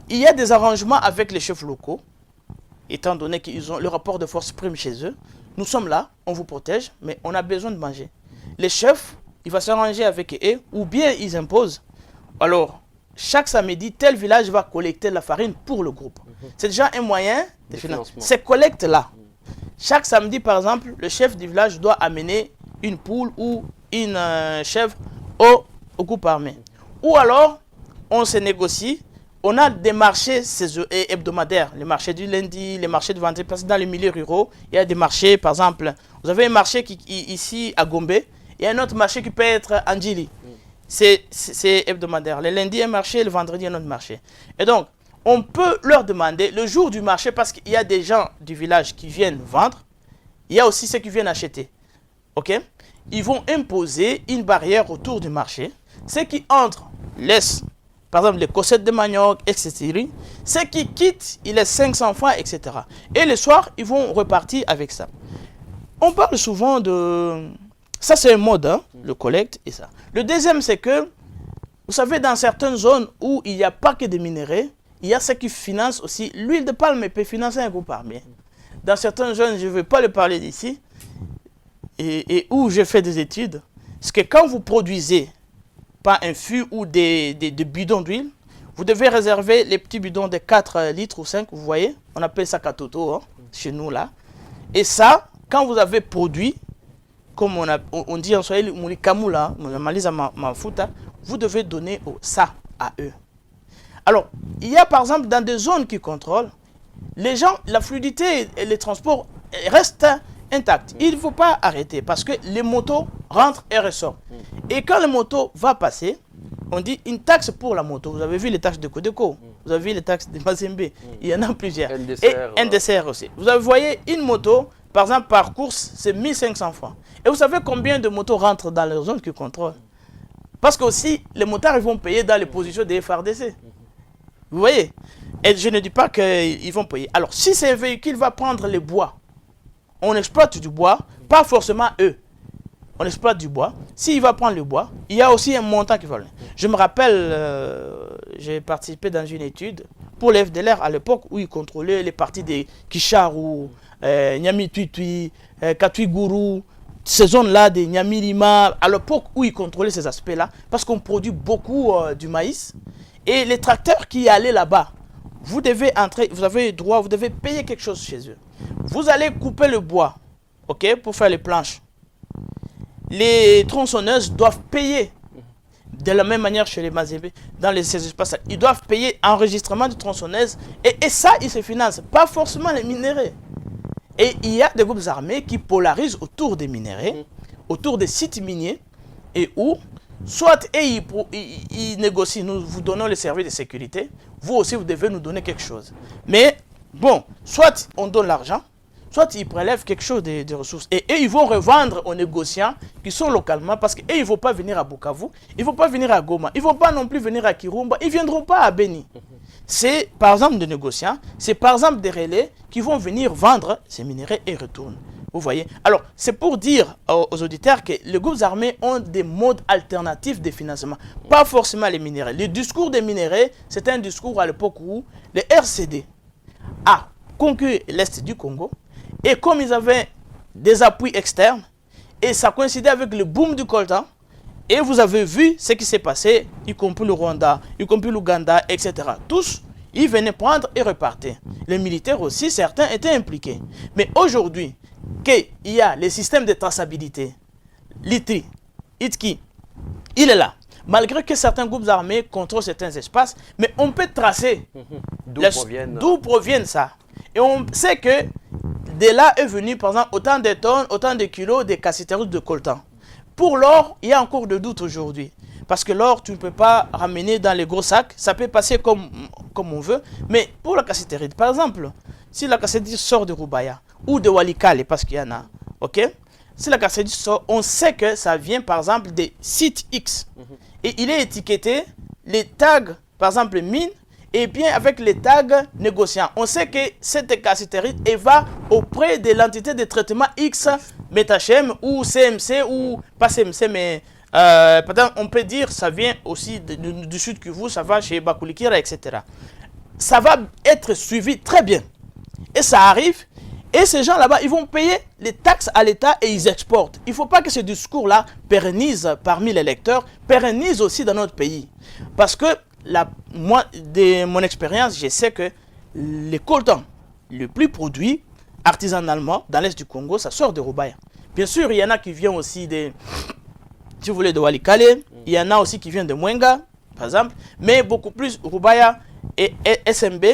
il y a des arrangements avec les chefs locaux, étant donné qu'ils ont le rapport de force prime chez eux. Nous sommes là, on vous protège, mais on a besoin de manger. Les chefs, ils vont s'arranger avec eux, ou bien ils imposent. Alors, chaque samedi, tel village va collecter la farine pour le groupe. C'est déjà un moyen de financement. Ces collectes-là, chaque samedi, par exemple, le chef du village doit amener une poule ou une chèvre au groupe armé. Ou alors, on se négocie on a des marchés hebdomadaires, les marchés du lundi, les marchés de vendredi, parce que dans les milieux ruraux, il y a des marchés, par exemple, vous avez un marché ici à Gombe, il y a un autre marché qui peut être à Ndjili. C'est hebdomadaire. Le lundi, un marché, le vendredi, un autre marché. Et donc, on peut leur demander le jour du marché, parce qu'il y a des gens du village qui viennent vendre, il y a aussi ceux qui viennent acheter. Ok? Ils vont imposer une barrière autour du marché. Ceux qui entrent laissent, par exemple, les cossettes de manioc, etc. Ceux qui quittent, ils laissent 500 francs, etc. Et le soir, ils vont repartir avec ça. On parle souvent de... Ça, c'est un mode, hein, le collecte et ça. Le deuxième, c'est que, vous savez, dans certaines zones où il n'y a pas que des minerais, il y a ceux qui financent aussi. L'huile de palme peut financer un groupe armé. Dans certaines zones, je ne vais pas le parler d'ici, et où j'ai fait des études, c'est que quand vous produisez pas un fût ou des bidons d'huile, vous devez réserver les petits bidons de 4 litres ou 5, vous voyez, on appelle ça katoto, hein, chez nous là. Et ça, quand vous avez produit, comme on dit en Swahili, vous devez donner ça à eux. Alors, il y a par exemple dans des zones qui contrôlent, les gens, la fluidité et les transports restent intacts. Il ne faut pas arrêter parce que les motos rentrent et ressortent. Et quand les motos vont passer, on dit une taxe pour la moto. Vous avez vu les taxes de Codeco, vous avez vu les taxes de Mazembe, il y en a plusieurs. Et NDCR aussi. Vous voyez une moto, par exemple par course, c'est 1500 francs. Et vous savez combien de motos rentrent dans les zones qui contrôlent? Parce que aussi, les motards ils vont payer dans les positions des FRDC. Vous voyez? Et je ne dis pas qu'ils vont payer. Alors, si c'est un véhicule va prendre les bois, on exploite du bois, pas forcément eux. On exploite du bois. S'il va prendre le bois, il y a aussi un montant qui va. Je me rappelle, j'ai participé dans une étude pour les FDLR à l'époque où ils contrôlaient les parties des Kisharu, Nyami Tuitui, Katui Gourou, ces zones-là des Nyami Lima, à l'époque où ils contrôlaient ces aspects-là, parce qu'on produit beaucoup du maïs. Et les tracteurs qui allaient là-bas, vous devez entrer, vous avez droit, vous devez payer quelque chose chez eux. Vous allez couper le bois, ok, pour faire les planches. Les tronçonneuses doivent payer de la même manière chez les Mazembe, dans ces espaces. Ils doivent payer enregistrement de tronçonneuses et ça, ils se financent, pas forcément les minéraux. Et il y a des groupes armés qui polarisent autour des minéraux, autour des sites miniers, et où, soit ils négocient, nous vous donnons les services de sécurité, vous aussi vous devez nous donner quelque chose. Mais bon, soit on donne l'argent, soit ils prélèvent quelque chose de ressources. Et eux, ils vont revendre aux négociants qui sont localement, parce qu'ils ne vont pas venir à Bukavu, ils ne vont pas venir à Goma, ils ne vont pas non plus venir à Kirumba, ils ne viendront pas à Beni. C'est par exemple des négociants, c'est par exemple des relais qui vont venir vendre ces minéraux et retournent. Vous voyez? Alors, c'est pour dire aux auditeurs que les groupes armés ont des modes alternatifs de financement, pas forcément les minéraux. Le discours des minéraux, c'était un discours à l'époque où les RCD a conquis l'Est du Congo, et comme ils avaient des appuis externes, et ça coïncidait avec le boom du coltan, et vous avez vu ce qui s'est passé, y compris le Rwanda, y compris l'Ouganda, etc. Tous, ils venaient prendre et repartaient. Les militaires aussi, certains étaient impliqués. Mais aujourd'hui, qu'il y a les systèmes de traçabilité, l'ITRI, ITKI, il est là. Malgré que certains groupes armés contrôlent certains espaces, mais on peut tracer d'où proviennent ça. Et on sait que de là est venu, par exemple, autant de tonnes, autant de kilos de cassiterie de coltan. Pour l'or, il y a encore de doutes aujourd'hui. Parce que l'or, tu ne peux pas ramener dans les gros sacs. Ça peut passer comme on veut. Mais pour la cassiterie, par exemple, si la cassiterie sort de Rubaya ou de Walikale, parce qu'il y en a, ok? Si la cassiterie sort, on sait que ça vient, par exemple, des sites X. Et il est étiqueté, les tags, par exemple, mine, et bien avec les tags négociants. On sait que cette cassiterie va auprès de l'entité de traitement X, Metachem ou CMC, ou pas CMC, mais peut-être on peut dire ça vient aussi du Sud Kivu, ça va chez Bakulikira, etc. Ça va être suivi très bien. Et ça arrive, et ces gens là-bas, ils vont payer les taxes à l'État et ils exportent. Il ne faut pas que ce discours-là pérennise parmi les lecteurs, pérennise aussi dans notre pays. Parce que moi, de mon expérience, je sais que les coltans le plus produits artisanalement dans l'est du Congo, ça sort de Rubaya. Bien sûr, il y en a qui viennent aussi de, si vous voulez, de Walikale, il y en a aussi qui viennent de Mwenga, par exemple, mais beaucoup plus Rubaya et SMB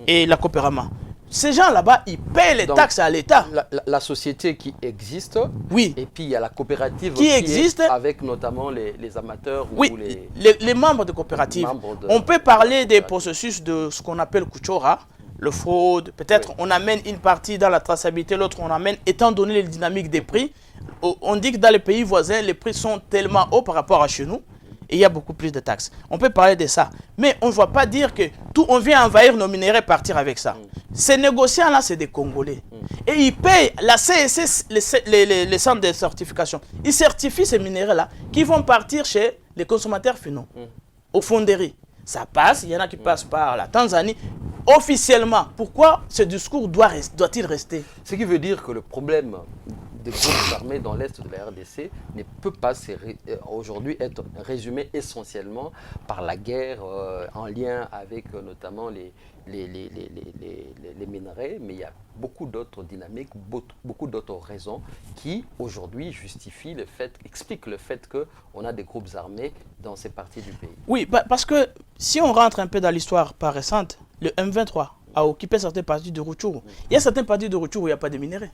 et la Coopérama. Ces gens là-bas, ils payent les taxes à l'État. La société qui existe, oui. Et puis il y a la coopérative qui existe avec notamment les amateurs. Oui, ou les membres de coopératives. On peut parler des processus de ce qu'on appelle Kuchora, le fraude. Peut-être on amène une partie dans la traçabilité, l'autre on amène, étant donné les dynamiques des prix. On dit que dans les pays voisins, les prix sont tellement hauts par rapport à chez nous. Et il y a beaucoup plus de taxes. On peut parler de ça. Mais on ne va pas dire que on vient envahir nos minéraux et partir avec ça. Ces négociants-là, c'est des Congolais. Et ils payent la CSS, les centres de certification. Ils certifient ces minéraux-là qui vont partir chez les consommateurs finaux, aux fonderies. Ça passe, il y en a qui passent par la Tanzanie. Officiellement, pourquoi ce discours doit-il rester? Ce qui veut dire que le problème des groupes armés dans l'Est de la RDC ne peut pas aujourd'hui être résumé essentiellement par la guerre en lien avec notamment les minerais, mais il y a beaucoup d'autres dynamiques, beaucoup d'autres raisons qui aujourd'hui expliquent le fait qu'on a des groupes armés dans ces parties du pays. Oui, parce que si on rentre un peu dans l'histoire par récente, le M23 a occupé certaines parties de Rutshuru. Il y a certaines parties de Rutshuru où il n'y a pas de minerais.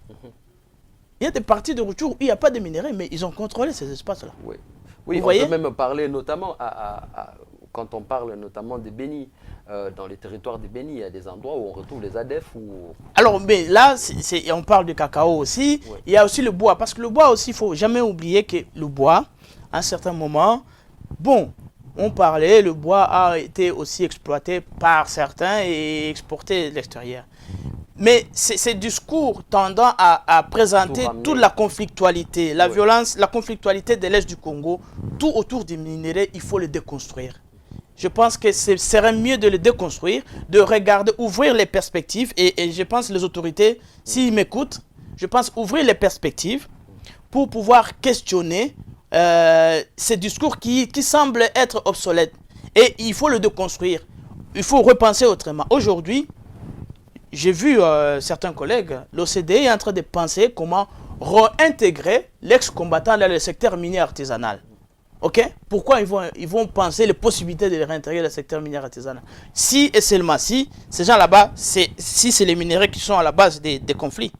Il y a des parties de Rutshuru où il n'y a pas de minerais, mais ils ont contrôlé ces espaces-là. Oui, on peut même parler notamment, quand on parle notamment des Bénis, dans les territoires des Bénis, il y a des endroits où on retrouve les ADF. Alors, mais là, on parle du cacao aussi. Oui. Il y a aussi le bois, parce que le bois aussi, il ne faut jamais oublier que le bois, à un certain moment, on parlait, le bois a été aussi exploité par certains et exporté de l'extérieur. Mais ces discours tendant à présenter toute la conflictualité, la violence, la conflictualité de l'Est du Congo, tout autour des minéraux, il faut les déconstruire. Je pense que ce serait mieux de les déconstruire, de regarder, ouvrir les perspectives. Et je pense que les autorités, s'ils m'écoutent, je pense ouvrir les perspectives pour pouvoir questionner ces discours qui semblent être obsolètes. Et il faut le déconstruire. Il faut repenser autrement. Aujourd'hui, j'ai vu certains collègues, l'OCDE est en train de penser comment réintégrer l'ex-combattant dans le secteur minier artisanal. Ok? Pourquoi ils vont penser les possibilités de réintégrer le secteur minier artisanal? Si et seulement si, ces gens là-bas, si c'est les minéraux qui sont à la base des conflits.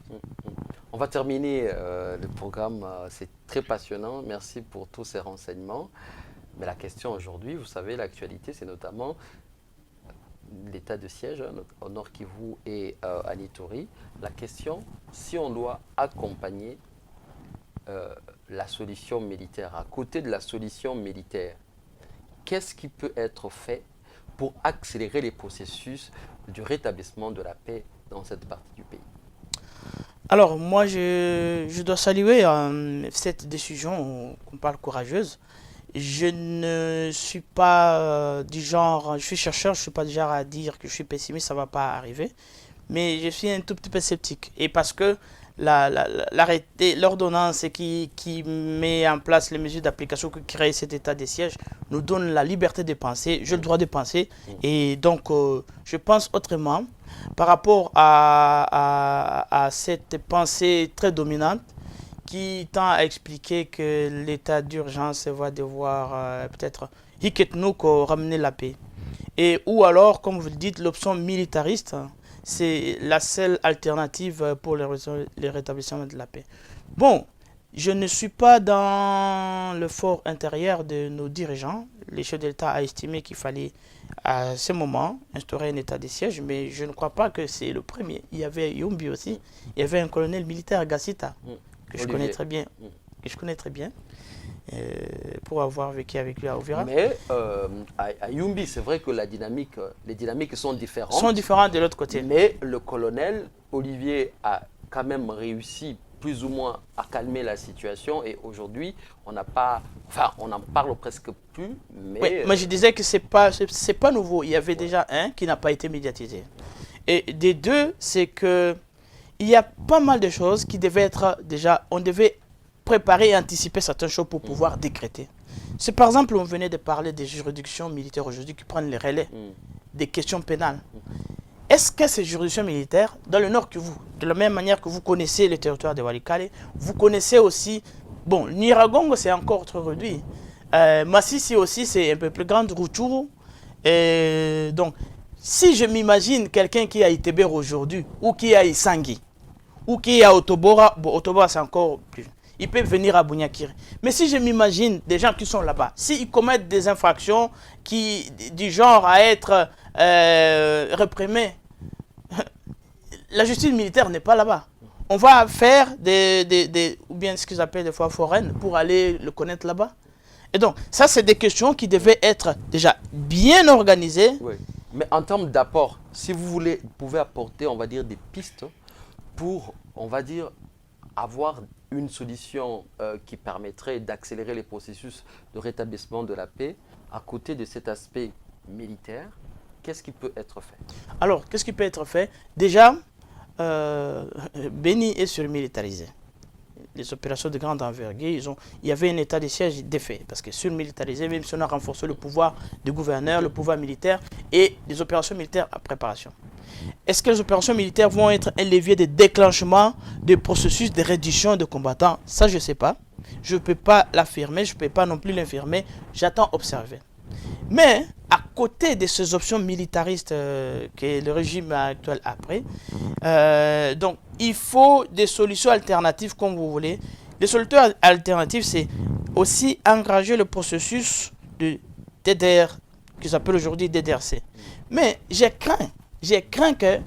On va terminer le programme, c'est très passionnant, merci pour tous ces renseignements. Mais la question aujourd'hui, vous savez, l'actualité, c'est notamment l'état de siège au Nord Kivu et à Ituri. La question, si on doit accompagner la solution militaire, à côté de la solution militaire, qu'est-ce qui peut être fait pour accélérer les processus du rétablissement de la paix dans cette partie du pays? Alors, moi, je dois saluer cette décision qu'on parle courageuse. Je ne suis pas du genre, je suis chercheur, je ne suis pas du genre à dire que je suis pessimiste, ça ne va pas arriver. Mais je suis un tout petit peu sceptique. Et parce que l'ordonnance qui met en place les mesures d'application qui crée cet état de siège nous donne la liberté de penser, j'ai le droit de penser. Et donc, je pense autrement par rapport à cette pensée très dominante qui tend à expliquer que l'état d'urgence va devoir peut-être ramener la paix. Et ou alors, comme vous le dites, l'option militariste, c'est la seule alternative pour le rétablissement de la paix. Bon, je ne suis pas dans le fort intérieur de nos dirigeants. Les chefs de l'État a estimé qu'il fallait à ce moment instaurer un état de siège, mais je ne crois pas que c'est le premier. Il y avait Yumbi aussi, il y avait un colonel militaire, Gassita, que je connais très bien, pour avoir vécu avec lui à Uvira. Mais à Yumbi, c'est vrai que les dynamiques sont différentes. Sont différentes de l'autre côté. Mais le colonel Olivier a quand même réussi plus ou moins à calmer la situation et aujourd'hui, on n'en parle presque plus. Mais je disais que c'est pas nouveau. Il y avait déjà un qui n'a pas été médiatisé. Et des deux, c'est que il y a pas mal de choses qui devaient être déjà, on devait préparer et anticiper certaines choses pour pouvoir décréter. C'est par exemple, on venait de parler des juridictions militaires aujourd'hui qui prennent les relais des questions pénales. Est-ce que ces juridictions militaires, dans le Nord Kivu, de la même manière que vous connaissez le territoire de Walikale, vous connaissez aussi, bon, Nyiragongo c'est encore très réduit, Masisi aussi c'est un peu plus grand, Rutshuru, donc si je m'imagine quelqu'un qui est à Itébé aujourd'hui, ou qui est à Isangui, ou qui est à Otobora, bon, Otobora c'est encore plus, il peut venir à Bunyakiri. Mais si je m'imagine des gens qui sont là-bas, s'ils commettent des infractions du genre à être réprimés, la justice militaire n'est pas là-bas. On va faire ou bien ce qu'ils appellent des fois foraines pour aller le connaître là-bas. Et donc, ça, c'est des questions qui devaient être déjà bien organisées. Oui. Mais en termes d'apport, si vous pouvez apporter, on va dire, des pistes pour, on va dire, avoir une solution qui permettrait d'accélérer les processus de rétablissement de la paix à côté de cet aspect militaire, qu'est-ce qui peut être fait? Alors, qu'est-ce qui peut être fait? Déjà, Béni est surmilitarisé. Les opérations de grande envergure, il y avait un état de siège défait, parce que surmilitarisé, même si on a renforcé le pouvoir du gouverneur, le pouvoir militaire et les opérations militaires à préparation. Est-ce que les opérations militaires vont être un levier de déclenchement des processus de réduction de combattants? Ça, je ne sais pas. Je ne peux pas l'affirmer, je ne peux pas non plus l'infirmer. J'attends observer. Mais, à côté de ces options militaristes que le régime actuel a pris, donc, il faut des solutions alternatives, comme vous voulez. Les solutions alternatives, c'est aussi engager le processus de DDR, qui s'appelle aujourd'hui DDRC. Mais j'ai craint que,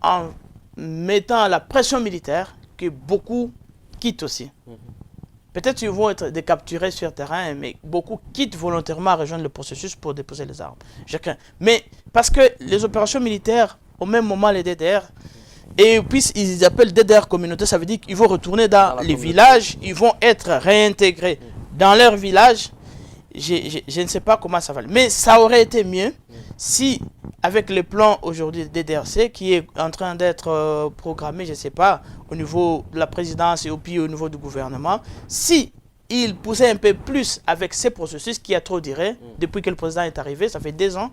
en mettant la pression militaire, que beaucoup quittent aussi. Peut-être qu'ils vont être décapturés sur terrain, mais beaucoup quittent volontairement à rejoindre le processus pour déposer les armes. Je crains. Mais parce que les opérations militaires, au même moment les DDR, et puis ils appellent DDR communauté, ça veut dire qu'ils vont retourner dans les villages, ils vont être réintégrés dans leur village. Je ne sais pas comment ça va aller. Mais ça aurait été mieux si, avec le plan aujourd'hui de DDRC, qui est en train d'être programmé, je ne sais pas, au niveau de la présidence et puis au niveau du gouvernement, si il poussait un peu plus avec ces processus qui a trop duré, depuis que le président est arrivé, ça fait 2 ans,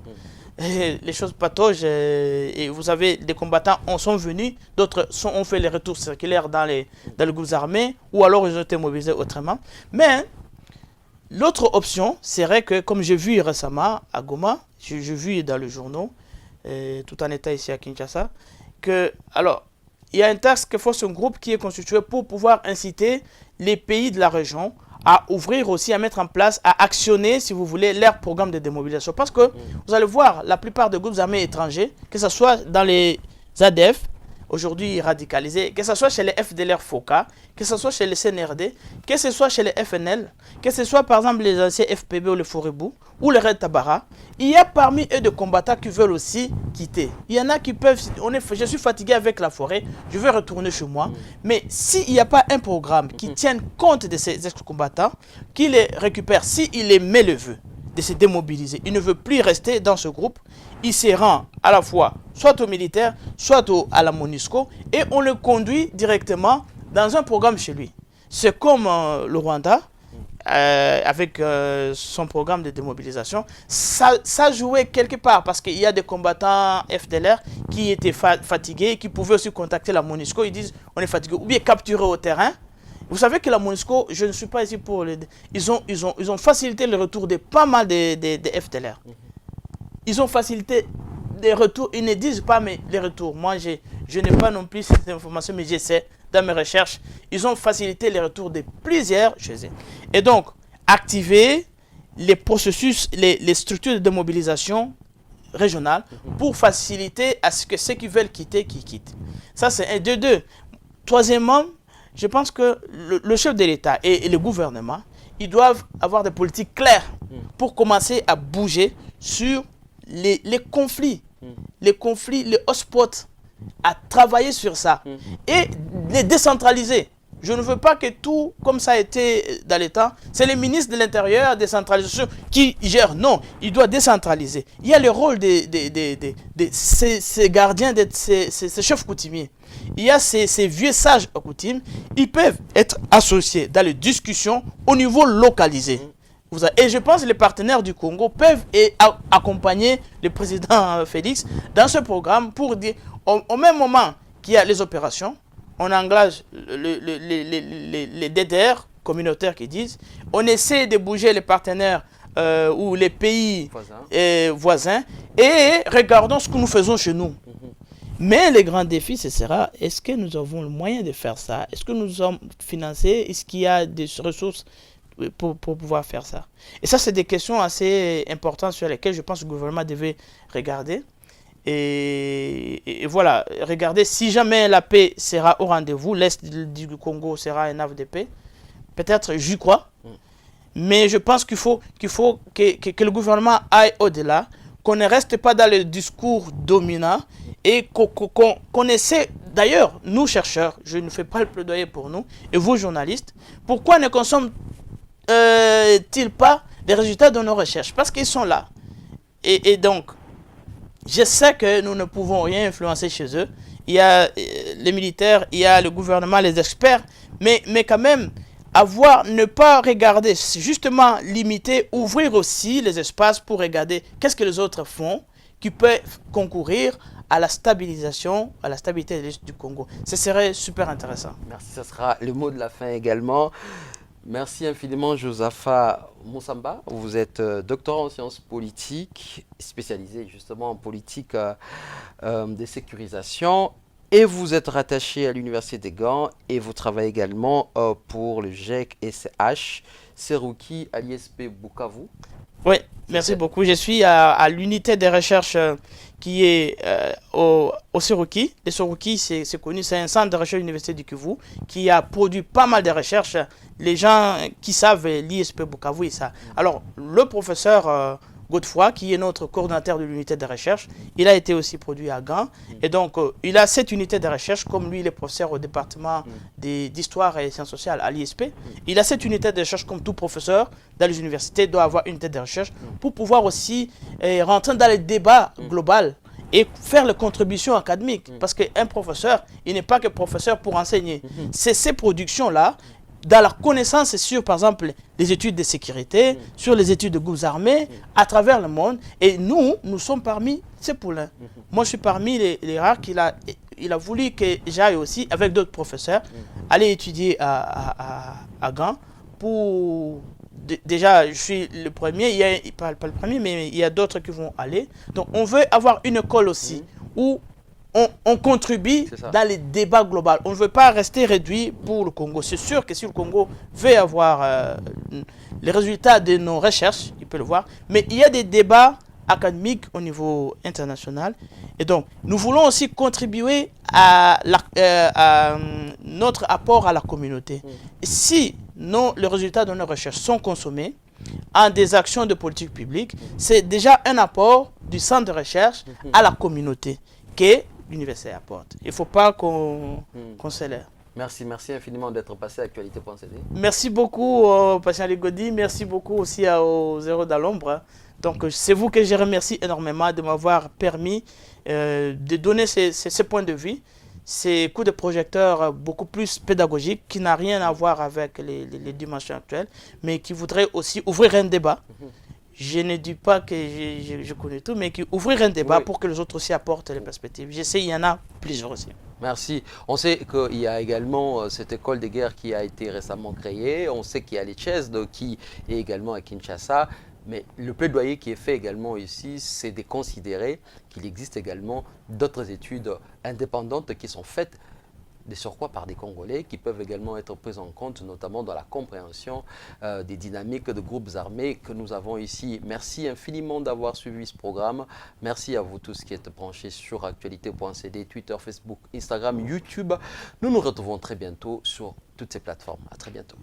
et les choses pataugent, et vous savez, des combattants sont venus, d'autres ont fait les retours circulaires dans les groupes armés, ou alors ils ont été mobilisés autrement. Mais l'autre option serait que, comme j'ai vu récemment à Goma, j'ai vu dans le journal, tout en état ici à Kinshasa, que, alors, il y a un task force, un groupe qui est constitué pour pouvoir inciter les pays de la région à ouvrir aussi, à mettre en place, à actionner, si vous voulez, leur programme de démobilisation. Parce que, vous allez voir, la plupart des groupes armés étrangers, que ce soit dans les ADF, aujourd'hui radicalisés, que ce soit chez les FDLR FOCA, que ce soit chez les CNRD, que ce soit chez les FNL, que ce soit par exemple les anciens FPB ou les Forebou, ou les Red Tabara, il y a parmi eux des combattants qui veulent aussi quitter. Il y en a qui peuvent, je suis fatigué avec la forêt, je veux retourner chez moi. Mais s'il n'y a pas un programme qui tienne compte de ces ex-combattants, qui les récupère, s'il les met le vœu de se démobiliser, il ne veut plus rester dans ce groupe, il se rend à la fois soit au militaire, soit à la MONUSCO, et on le conduit directement dans un programme chez lui. C'est comme le Rwanda, avec son programme de démobilisation, ça jouait quelque part, parce qu'il y a des combattants FDLR qui étaient fatigués, qui pouvaient aussi contacter la MONUSCO, ils disent on est fatigué, ou bien capturé au terrain. Vous savez que la MONUSCO, je ne suis pas ici pour les... Ils ont facilité le retour de pas mal de FDLR. Ils ont facilité des retours, ils ne disent pas mais les retours. Moi, je n'ai pas non plus cette information, mais j'essaie dans mes recherches. Ils ont facilité les retours de plusieurs chez eux. Et donc, activer les processus, les structures de démobilisation régionales pour faciliter à ce que ceux qui veulent quitter, qui quittent. Ça, c'est un. De deux. Troisièmement, je pense que le chef de l'État et le gouvernement, ils doivent avoir des politiques claires pour commencer à bouger sur les conflits, les hotspots, à travailler sur ça et les décentraliser. Je ne veux pas que tout, comme ça a été dans les temps, c'est les ministres de l'Intérieur, décentralisation, qui gèrent. Non, il doit décentraliser. Il y a le rôle de ces gardiens, de ces chefs coutumiers. Il y a ces vieux sages coutumes. Ils peuvent être associés dans les discussions au niveau localisé. Et je pense que les partenaires du Congo peuvent accompagner le président Félix dans ce programme pour dire, au même moment qu'il y a les opérations, on engage les DDR communautaires qui disent, on essaie de bouger les partenaires ou les pays voisins et regardons ce que nous faisons chez nous. Mais le grand défi, ce sera, est-ce que nous avons le moyen de faire ça? Est-ce que nous sommes financés? Est-ce qu'il y a des ressources pour pouvoir faire ça? Et ça, c'est des questions assez importantes sur lesquelles je pense que le gouvernement devait regarder. Et voilà, regardez, si jamais la paix sera au rendez-vous, l'Est du Congo sera un havre de paix. Peut-être, j'y crois. Mais je pense qu'il faut que le gouvernement aille au-delà, qu'on ne reste pas dans le discours dominant et qu'on essaie, d'ailleurs, nous chercheurs, je ne fais pas le plaidoyer pour nous, et vous journalistes, pourquoi ne consomment-ils pas des résultats de nos recherches? Parce qu'ils sont là. Et donc, je sais que nous ne pouvons rien influencer chez eux. Il y a les militaires, il y a le gouvernement, les experts, mais quand même, ne pas regarder, justement limiter, ouvrir aussi les espaces pour regarder qu'est-ce que les autres font qui peut concourir à la stabilisation, à la stabilité de l'Est du Congo. Ce serait super intéressant. Merci, ce sera le mot de la fin également. Merci infiniment, Josaphat Moussamba. Vous êtes doctorant en sciences politiques, spécialisé justement en politique de sécurisation. Et vous êtes rattaché à l'Université de Gand et vous travaillez également pour le GEC-SH Serouki à l'ISP Bukavu. Oui, merci beaucoup. Je suis à l'unité de recherche qui est au Serouki. Le Serouki, c'est connu, c'est un centre de recherche de l'Université du Kivu qui a produit pas mal de recherches. Les gens qui savent l'ISP Bukavu et ça. Alors, le professeur Godefroy, qui est notre coordinateur de l'unité de recherche, il a été aussi produit à Gand. Et donc, il a cette unité de recherche, comme lui, il est professeur au département d'histoire et sciences sociales à l'ISP. Il a cette unité de recherche, comme tout professeur dans les universités doit avoir une unité de recherche pour pouvoir aussi rentrer dans le débat global et faire les contributions académiques. Parce qu'un professeur, il n'est pas que professeur pour enseigner. C'est ces productions-là, dans la connaissance sur, par exemple, les études de sécurité, sur les études de groupes armés, à travers le monde. Et nous sommes parmi ces poulains. Moi, je suis parmi les rares qu'il a voulu que j'aille aussi, avec d'autres professeurs, aller étudier à Gand. Déjà, je suis le premier, pas le premier, mais il y a d'autres qui vont aller. Donc, on veut avoir une école aussi, où on contribue dans les débats globaux. On ne veut pas rester réduit pour le Congo. C'est sûr que si le Congo veut avoir les résultats de nos recherches, il peut le voir. Mais il y a des débats académiques au niveau international. Et donc, nous voulons aussi contribuer à notre apport à la communauté. Et si les résultats de nos recherches sont consommés en des actions de politique publique, c'est déjà un apport du centre de recherche à la communauté que l'université apporte. Il ne faut pas qu'on s'élève. Merci infiniment d'être passé à Actualité.cd. Merci beaucoup, Patient Ligodi. Merci beaucoup aussi aux Zéro dans l'ombre. Donc, c'est vous que je remercie énormément de m'avoir permis de donner ces points de vue, ces coups de projecteur beaucoup plus pédagogiques qui n'ont rien à voir avec les dimensions actuelles, mais qui voudraient aussi ouvrir un débat. Je ne dis pas que je connais tout, mais qui ouvrir un débat pour que les autres aussi apportent les perspectives. Je sais, il y en a plusieurs aussi. Merci. On sait qu'il y a également cette école de guerre qui a été récemment créée. On sait qu'il y a les Chess qui est également à Kinshasa. Mais le plaidoyer qui est fait également ici, c'est de considérer qu'il existe également d'autres études indépendantes qui sont faites de surcroît par des Congolais qui peuvent également être pris en compte, notamment dans la compréhension des dynamiques de groupes armés que nous avons ici. Merci infiniment d'avoir suivi ce programme. Merci à vous tous qui êtes branchés sur Actualité.cd, Twitter, Facebook, Instagram, YouTube. Nous nous retrouvons très bientôt sur toutes ces plateformes. À très bientôt.